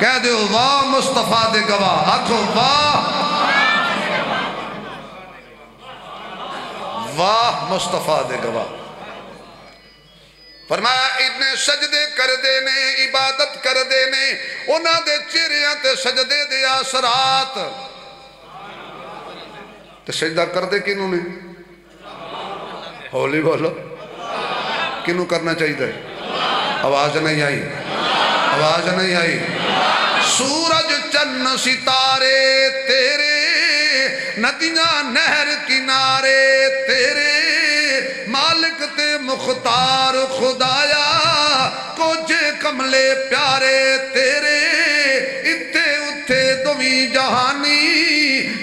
کہہ دو واہ مصطفیٰ دے گواہ، آکھو واہ واہ مصطفیٰ دے گواہ. فرمایا اتنے سجدے کر دینے، عبادت کر دینے، انہاں دے چہریاں تے سجدے دے اثرات. تو سجدہ کر دے کنوں نے؟ ہولی بولو، کنوں کرنا چاہیے؟ آواز نہیں آئی، آواز نہیں آئی. سورج چند ستارے تیرے، ندیاں نہر کنارے تیرے، مالک تے مختار خدایا کچھ کملے پیارے تیرے. اتھے اتھے دویں جہانی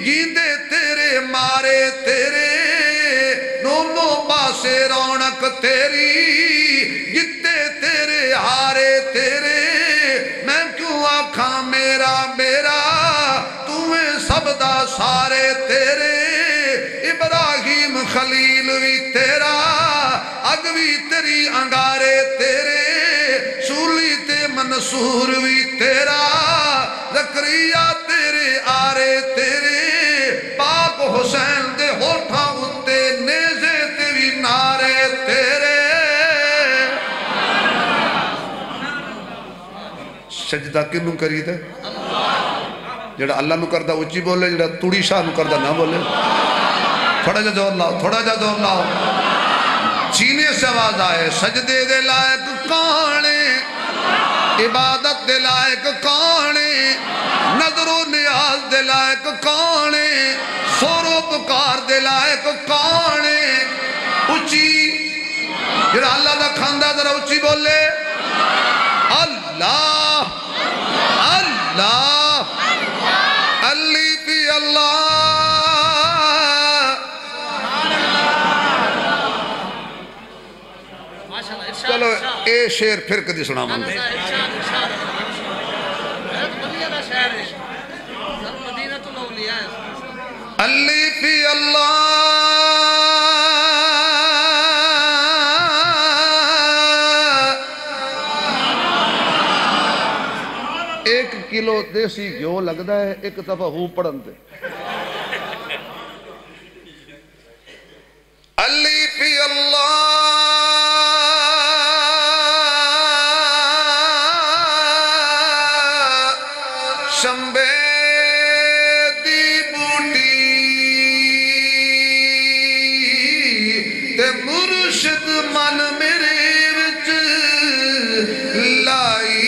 جیندے تیرے مارے تیرے، دونوں پاسے رونق تیری جتے تیرے ہارے تیرے. میں کیوں آکھاں میرا میرا تمہیں سب دا سارے تیرے. ابراہیم خلیل بھی تیرا، اگوی تیری انگارے تیرے، سولی تے منصور بھی تیرا، زکریا تیرے آرے تیرے، پاک حسین دے ہوٹھاں اتے نیزے تے بھی نارے تیرے. سجدہ کنوں کری دے؟ جڑا اللہ نو کردہ اچھی بولے، جڑا توڑی شاہ نو کردہ نہ بولے. تھوڑا جا زور لاؤ، تھوڑا جا زور لاؤ. سینے سے آواز آئے، سجدے دے لائق کانے، عبادت دے لائق کانے، نظر و نیاز دے لائق کانے، سور و پکار دے لائق کانے. اچھی جڑا اللہ دا کھاندہ ذرا اچھی بولے. اللہ اللہ علی پی اللہ. چلو اے شیر پھر کدی سنا مانگے. علی پی اللہ ایک کلو دیسی گھیو لگدا ہے ایک دفعہ ہو پڑھن دے. علی پی اللہ شمبے دی بوٹی تے مرشد من میرے وچ لائی.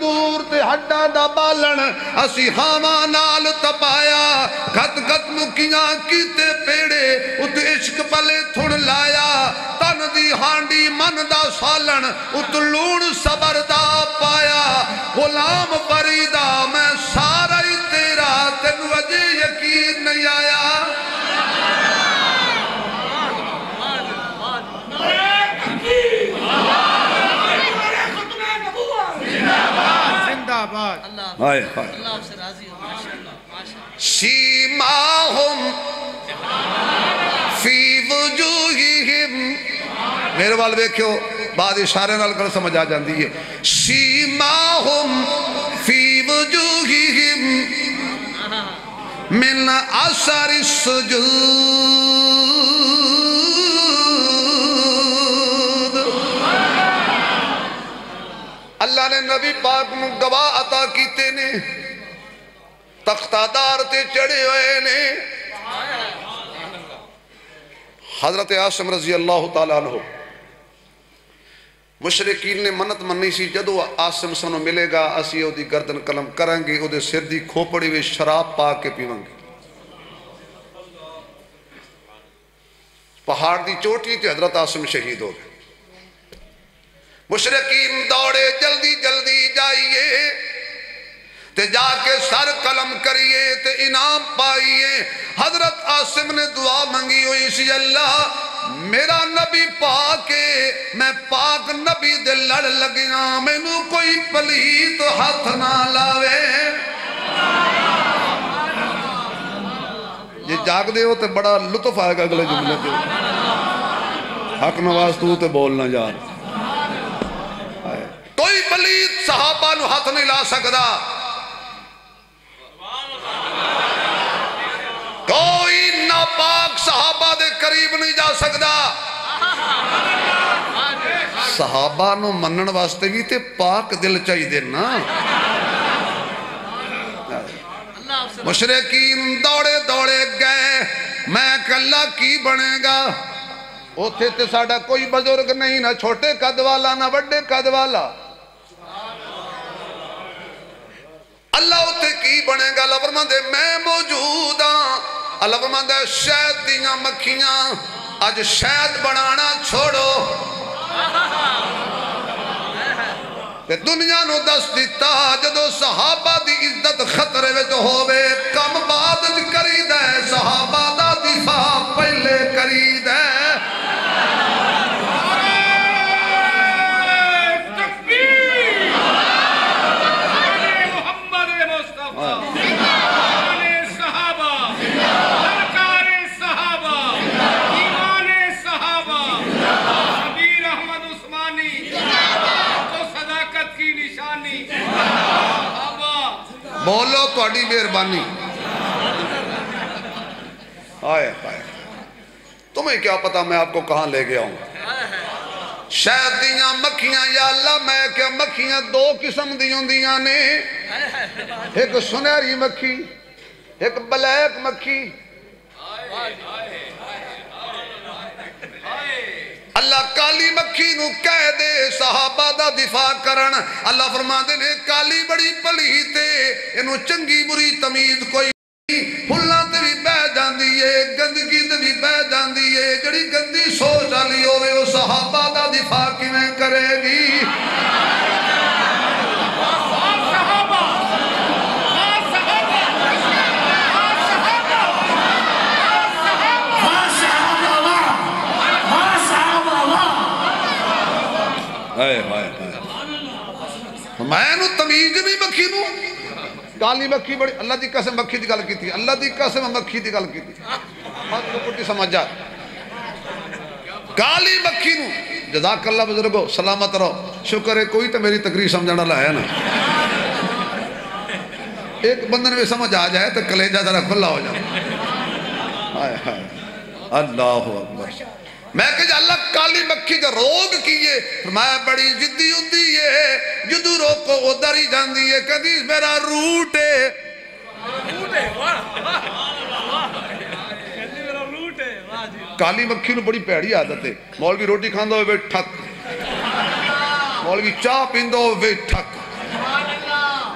تندور تے ہڈا دا بالن اسی ہاواں نال تپایا گھت گھت مکیاں کیتے پیڑے ات عشق پلے تھن لایا تن دی ہانڈی من دا سالن ات لون صبر دا پایا غلام فریدا میں سارا ہی تیرا تینو اجے یقین نہیں آیا اللہ سے راضی ہو سیماہم فی وجوہہم میرے وال دیکھو بعد اشارے نال کر سمجھ آ جاندی ہے سیماہم فی وجوہہم من اثر السجود اللہ نے نبی پاک میں گواہ عطا کیتے نے تختادار تے چڑھے ہوئے نے حضرت عاصم رضی اللہ تعالیٰ عنہ مشرکین نے منت منی سی جدو عاصم سنو ملے گا اسی او دی گردن قلم کریں گے او دے سر دی کھوپڑی وی شراب پا کے پیوں گے پہاڑ دی چوٹی تے حضرت عاصم شہید ہو گئے مشرکین دوڑے جلدی جلدی جائیے تے جا کے سر قلم کریے تے انعام پائیے حضرت عاصم نے دعا منگی ہوئی سی اللہ میرا نبی پاکے میں پاک نبی دے لڑ لگیاں میں نو کوئی پلیت ہاتھ نہ لاوے یہ جاگ دے ہو تے بڑا لطف آئے گا اگلے جملے کے حق نواز تو تے بولنا جان کوئی پلیت صحابہ نو ہاتھ نہیں لا سکدا کوئی ناپاک صحابہ دے قریب نہیں جا سکدا صحابہ نو منن واسطے بھی تے پاک دل چاہی دینا مشرکین دوڑے دوڑے گئے میں کلہ کی بنے گا اوتھے تے ساڑھا کوئی بزرگ نہیں نہ چھوٹے قد والا نہ بڑے قد والا اللہ اوتھے کی بنے گا اللہ فرماندے میں موجود ہاں اللہ فرماندے شہد دیاں مکھیاں آج شہد بنانا چھوڑو تے دنیا نو دست دیتا جدو صحابہ دی عزت خطرے وچ ہووے کم بعد کری دے صحابہ دا دفاع پہلے کری دے بولو توڑی مہربانی آئے تمہیں کیا پتا میں آپ کو کہاں لے گیا ہوں شہد دیاں مکھیاں یا اللہ میں کہ مکھیاں دو قسم دیوں دیاں نے ایک سنہری مکھی ایک بلیک مکھی اللہ کالی مکھی نو کہہ دے صحابہ دا دفاع کرن اللہ فرما دے نے کالی بڑی پلی تے انہوں چنگی بری تمیز کوئی پھلاں تے بھی بہ جاندی ہے گندگی تے بھی بہ جاندی ہے جڑی گندی سوچ آلی ہوئے وہ صحابہ دا دفاع کی میں کرے گی میں نو تمیز نہیں مکھی نو کالی مکھی بڑی اللہ دی قسم مکھی دی گل کی تھی اللہ دی قسم مکھی دی گل کی تھی بات کو پٹی سمجھ جا کالی مکھی نو جزاک اللہ بزرگو سلامت رہو شکر ہے کوئی تو میری تقریر سمجھانا لایا نا ایک بندن میں سمجھ آ جائے تو کلیجہ ذرا کھلا ہو جائے اللہ اکبر میں کہا اللہ کالی مکھی کا روگ کیے فرمایا بڑی جدی ہوتی ہے جدو روکو ادھر ہی جاندی ہے کدیس میرا روٹ ہے کالی مکھی نو بڑی پیڑی عادت ہے مولوی روٹی کھاندہ ہوئے ٹھک مولوی چاہ پیندہ ہوئے ٹھک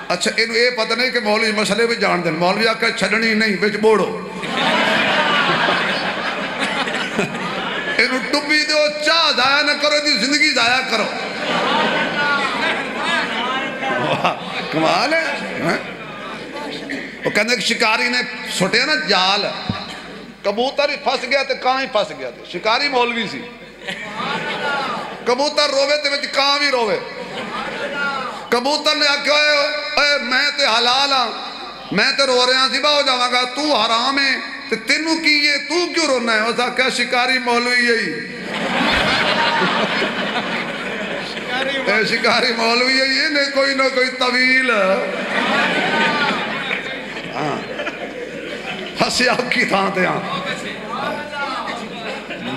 اچھا انہوں یہ پتہ نہیں کہ مولوی مسئلے بھی جان دیں مولوی آکے چھڑنی نہیں بچ بوڑو انہوں ٹوپی دو چاہ ضائع نہ کرو دی زندگی ضائع کرو کمال ہے وہ کہنے کہ شکاری نے سٹے نا جال کبوتر ہی پھس گیا تو کہاں ہی پھس گیا شکاری مولوی سی کبوتر روے تے وچ کہاں بھی روے کبوتر نے آکھا اے میں تے حلال ہاں میں تے رو رہا سی ہو جاواں گا تو حرام ہے تے تینوں کی یہ تو کیوں رونا ہے اس آکھا شکاری مولوی یہی اے شکاری مولوی یہی ہے نہیں کوئی نہ کوئی طویل ہنسی آپ کی تھا تے ہاں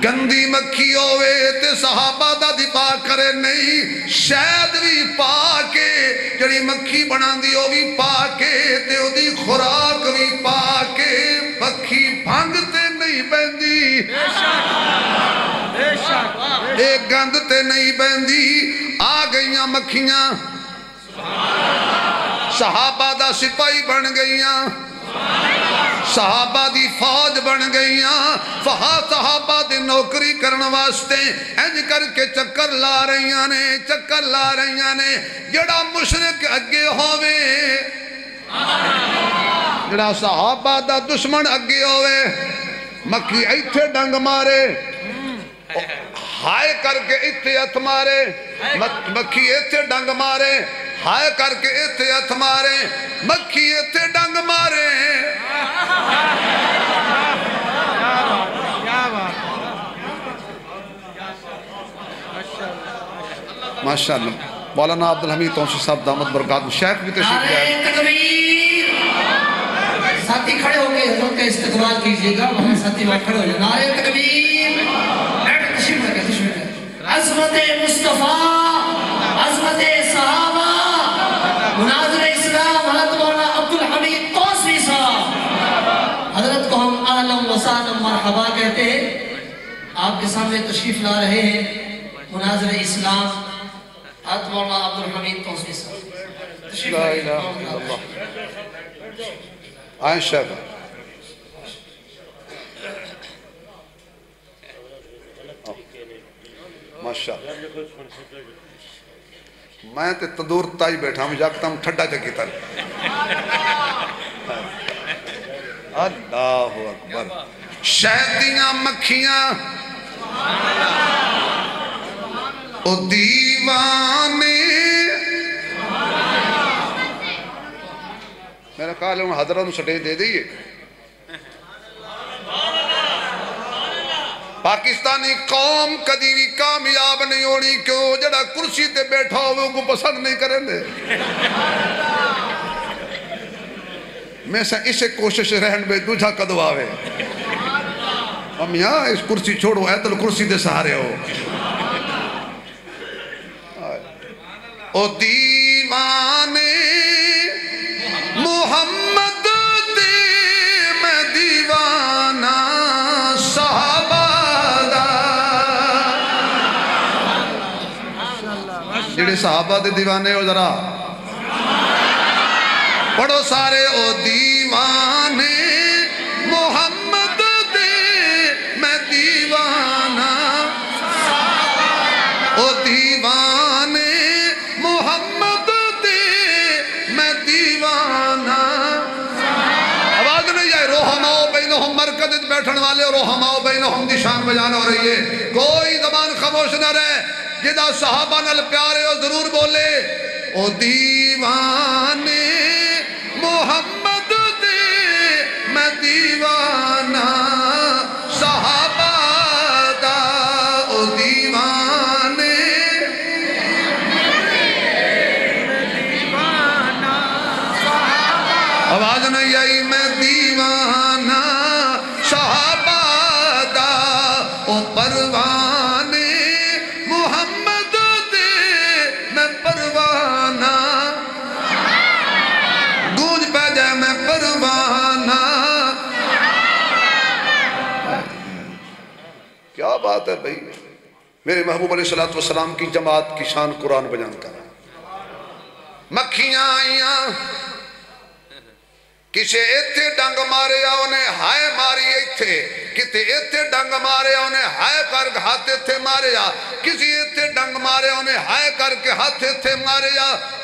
گندی مکھی ہوئے تے صحابہ دا دفاع کرے نہیں شاید بھی پا کے جڑی مکھی بنا دی ہو بھی پا کے تے ہو دی خوراک بھی پا کے مکھی بھانگتے نہیں بندی ایک گند تے نہیں بندی آ گئیاں مکھیاں صحابہ دا سپاہی بن گئیاں صحابہ دی فوج بن گئیاں صحابہ دی نوکری کرن واسطے انج کر کے چکر لا رہیاں نے جڑا مشرک اگے ہوئے جڑا صحابہ دا دشمن اگے ہوئے مکھی ایتھے ڈنگ مارے ہائے کر کے ایتھے ہتھ مارے مکھی ایتھے ڈنگ مارے ہائے کر کے ایتھے ہتھ مارے مکھی ایتھے ڈنگ مارے ماشاءاللہ مولانا عبدالحمید توسی صاحب دامت برکات شیخ بھی تشریف لائے تکبیر ساتھی کھڑے ہو کے حضرت کا استقبال کیجئے گا وہاں ساتھی وہاں کھڑے ہو جائے نعرہ تکبیر تشریف لگے عظمت مصطفیٰ عظمت صحابہ مناظر اسلام حضرت مولانا عبدالحمید توسی صاحب حضرت کو ہم اہلا و سہلا مرحبا کہتے ہیں آپ کے سامنے تشریف لا رہے ہیں مناظر اسلام حضرت مولانا عبدالحمید توسی صاحب لا الہ الا اللہ آئیں شیخ ماشاءاللہ میں تے تدور تائی بیٹھا ہوں جاکتا ہوں ٹھڈا چکی تر اللہ اکبر شہدیاں مکھیاں او دیوانے میرا خیال ہے حضرت نو سٹیج دے دئیے پاکستانی قوم کدی بھی کامیاب نہیں ہونی کیوں جڑا کرسی تے بیٹھا ہوئے ان کو پسند نہیں کریں دے میں سے اسے کوشش رہن بے دوجھا کدو آوے ہم یہاں اس کرسی چھوڑو ایتل کرسی دے سہارے ہو او دیوانے محمد دے میں دیوانہ صحابہ دا جڑے صحابہ دے دیوانے ہو ذرا پڑھو سارے او دیوانے محمد دے میں دیوانہ او دیوانے محمد دے میں دیوانہ آواز نہیں جائے روحماؤ بینہم مرکز بیٹھن والے روحماؤ بینہم دی شان بجانا ہو رہی ہے کوئی زبان خاموش نہ رہے جدہ صحابہ نال پیارے ہو ضرور بولے او دیوانے محمد دے میں دیوانہ صحابہ دا او دیوانے آواز نہیں آئی میں دیوانہ صحابہ دا او پروانے محمد دے میں پروانہ گونج پہ جائے میں پروانہ کیا بات ہے بھئی میرے محبوب علیہ السلام کی جماعت کی شان قرآن بیان کر مکھی مکھیاں آئیاں کسے ایتھے ڈنگ مارے انہیں ہائے ماری ایتھے کتے ایتھے ڈنگ مارے انہیں ہائے کر کے ہاتھ ایتھے مارے کسی ایتھے ڈنگ مارے انہیں ہائے کر کے ہاتھ ایتھے مارے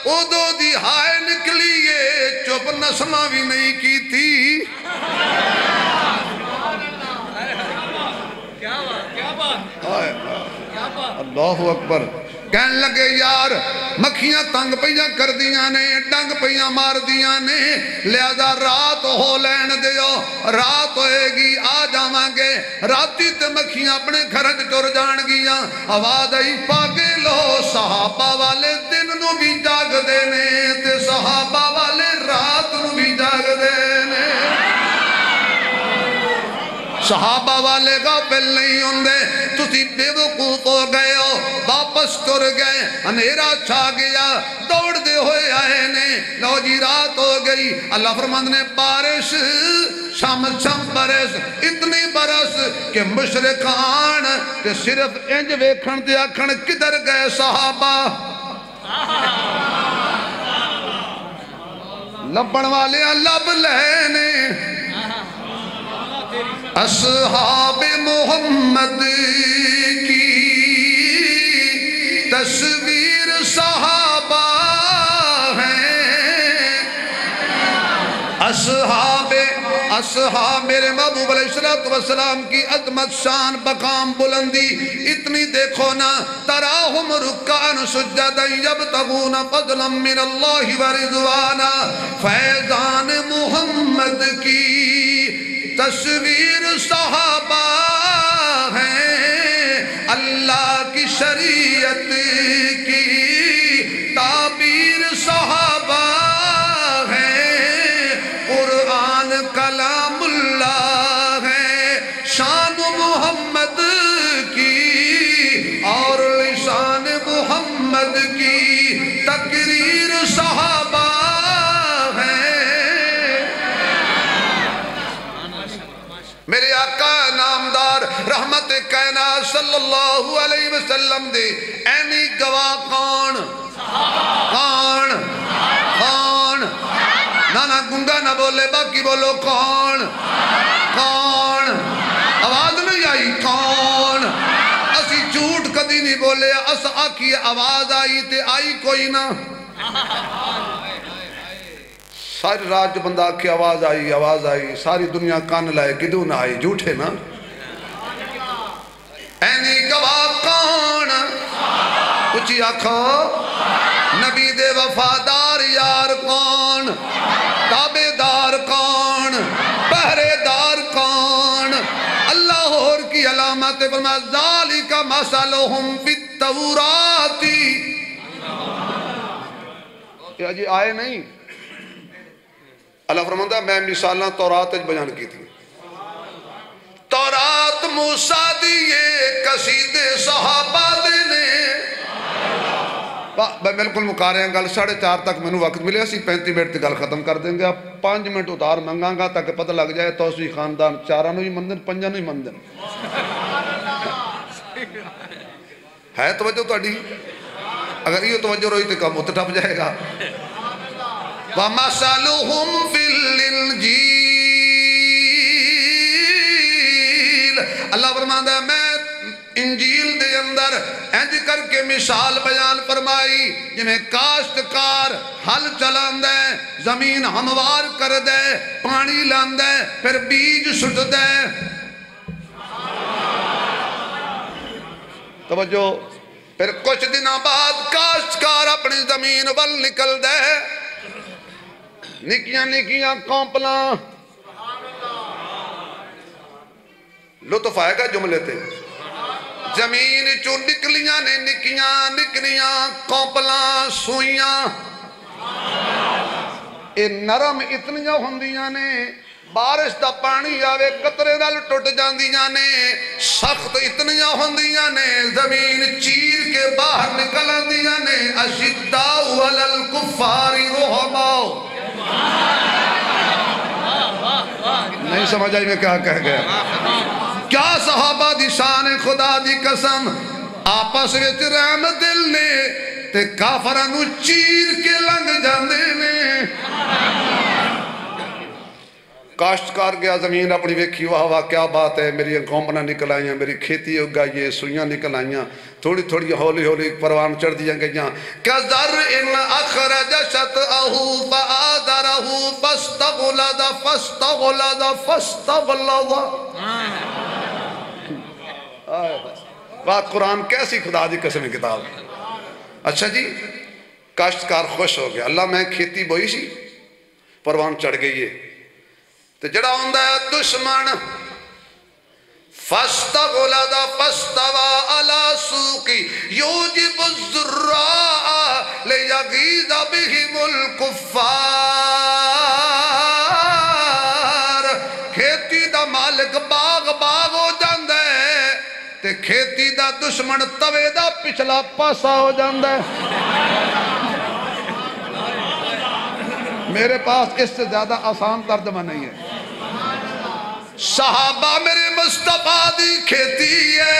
ادو دی ہائے نکلیے چپ نسمہ بھی نہیں کی تھی اللہ اکبر کہنے لگے یار مکھیاں تنگ پیاں کر دیاں نے ڈنگ پیاں مار دیاں نے لہذا رات ہو لین دیو رات ہوئے گی آ جاواں گے راتی تے مکھیاں اپنے گھرج ٹر جان گیاں آواز آئی پاگے لو صحابہ والے دن نو بھی جاگ دینے تے صحابہ والے رات نو بھی جاگ دینے صحابہ والے غافل نہیں ہوندے تسی بے وقوف ہو گئے ہو واپس ٹر گئے انہیرا چھا گیا دوڑ دے ہوئے آئے نے لو جی رات ہو گئی اللہ فرماند نے بارش شام برس اتنی برس کہ مشرکان تے صرف انج ویکھن تے آکھن کدھر گئے صحابہ لبن والے لب لینے اصحاب محمد کی تصویر صحابہ ہیں اصحاب میرے محبوب علیہ السلام کی عظمت شان مقام بلندی اتنی دیکھو نا تراہم رکعان سجدہ یبتغون فضلا من اللہ ورضوانا فیضان محمد کی تصویر صحابہ ہیں اللہ کی شریعت کی تعبیر صحابہ ہیں قرآن کلام اللہ ہے شان محمد کی اور لسان محمد کی تقریر صحابہ میرے آقا نامدار رحمت کائنات صلی اللہ علیہ وسلم دے اینی گواہ کون کون کون نانا گنگا نہ بولے باقی بولو کون کون آواز نہیں آئی کون اسی جھوٹ کدی نہیں بولے اس آکی آواز آئی تے آئی کوئی نہ ساری رات جو بندہ کی آواز آئی ساری دنیا کان لائے کدوں نہ آئی جھوٹے نا اینی گواہ کون کچھی آکھو نبی دے وفادار یار کون تابع دار کون پہرے دار کون اللہ اور کی علامت فرما ذالک مثلہم فی التوراۃ یہ جی آئے نہیں اللہ فرماندہ میں مثالاں تورات بیان کی تھی تورات موسیٰ دیئے قصیدے صحابہ دینے بالکل مکارے ہیں گل 4:30 تک میں نے وقت ملے اسی 35 منٹ تک گل ختم کر دیں گے 5 منٹ اتار منگاں گا تاکہ پتہ لگ جائے توسوی خاندان 4 ہی مندن 5 نہیں مندن ہے توجہ تو اڈی اگر یہ توجہ روئی تو کم اتٹھپ جائے گا وَمَثَلُهُمْ فِي الْإِنْجِيلِ اللہ فرماتا ہے میں انجیل دے اندر انج کر کے مثال بیان فرمائی جنہیں کاشتکار حل چلاند ہے زمین ہموار کر دے پانی لاند ہے پھر بیج سٹ دے توجہ پھر کچھ دنوں بعد کاشتکار اپنی زمین ول نکل دے نکیاں نکیاں کونپلاں لطف آئے گا جملے تے زمین چو نکلیاں نے نکیاں نکنیاں کونپلاں سوئیاں اے نرم اتنیاں ہوندیاں نے بارش دا پانی آوے قطرے نال ٹوٹ جاندیاں نے سخت اتنیاں ہوندیاں نے زمین چیر کے باہر نکل آندیاں نے اشداء علی الکفار رحماء نہیں سمجھ آئی میں کیا کہہ گیا کیا صحابہ دی شان خدا دی قسم آپس وچ رحم دل نے تے کافراں نو چیر کے لنگ جاندے نے کاشتکار گیا زمین اپنی ویکھی واہ واہ کیا بات ہے میری گومبنا نکل آئیاں میری کھیتی اگائیے سوئیاں نکل آئیاں تھوڑی تھوڑی ہولی ہولی پروان چڑھ دیا گئیاں کَذَرْءٍ أَخْرَجَ شَطْأَهُ فَآزَرَهُ فَاسْتَغْلَظَ بات قرآن کیسی خدا دی قسم کتاب. اچھا جی کاشتکار خوش ہو گیا اللہ میں کھیتی بوئی سی پروان چڑھ گئی ہے تو جڑا ہوندہ ہے دشمن فَاسْتَغْلَظَ فَاسْتَوَى عَلَى سُوقِهِ يُعْجِبُ الزُّرَّاءَ لِيَغِيظَ بِهِمُ الْكُفَّارَ. کھیتی دا مالک باغ ہو جاندہ ہے تے کھیتی دا دشمن توے دا پچھلا پاسا ہو جاندہ ہے. میرے پاس اس سے زیادہ آسان ترجمہ نہیں ہے. صحابہ میرے مصطفیٰ دی کھیتی ہے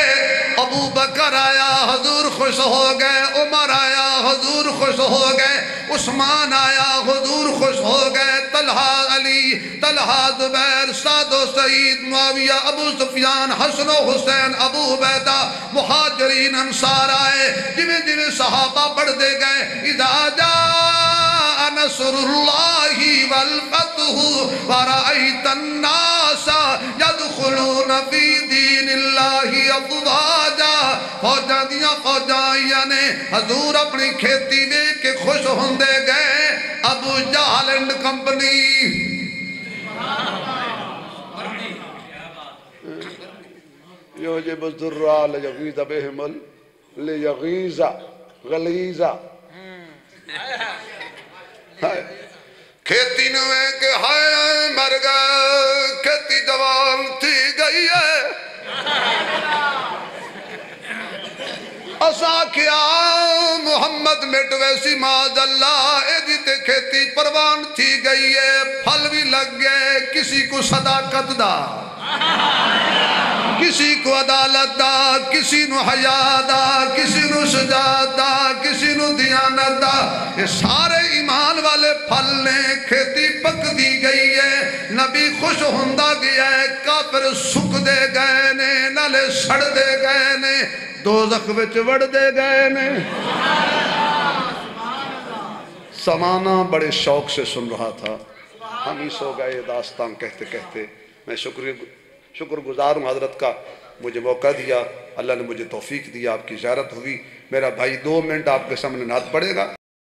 ابو بکر آیا حضور خوش ہو گئے عمر آیا حضور خوش ہو گئے عثمان آیا حضور خوش ہو گئے طلحہ علی طلحہ زبیر سعد و سعید معاویہ ابو سفیان حسن و حسین ابو عبیدہ مہاجرین انصار آئے جویں جویں صحابہ بڑھ دے گئے اذا جاء نصر اللہ والفتح ورأیت الناس یدخلون فی دین اللہ افواجا. فوجاں دیاں فوجاں آئیاں نے حضور اپنی کھیتی دے کے خوش ہوندے گئے. ابو جہل اینڈ کمپنی یوجب الذرّاء لیغیظ بہم لیغیظ غلیظ کھیتی نوے کہ ہائے مر گئے کھیتی جوان تھی گئی ہے اسا کیا محمد مٹ ویسی ماذ اللہ ایدی تے کھیتی پروان تھی گئی ہے پھل بھی لگ گئے کسی کو صداقت دا کسی کو عدالت دا کسی نو حیا دا کسی نو شجاعت دا کسی نو دیانت دا یہ سارے ایمان والے پھل نے کھیتی پک دی گئی ہے نبی خوش ہوندہ گیا ہے کافر سک دے گئے نے نالے سڑ دے گئے نے دوزخ وچ وڑ دے گئے نے. سمانہ بڑے شوق سے سن رہا تھا ہم ہی سو گئے داستان کہتے کہتے. میں شکر گزار ہوں حضرت کا مجھے موقع دیا اللہ نے مجھے توفیق دیا آپ کی زیارت ہوئی. میرا بھائی 2 منٹ آپ کے سامنے نعت پڑھے گا.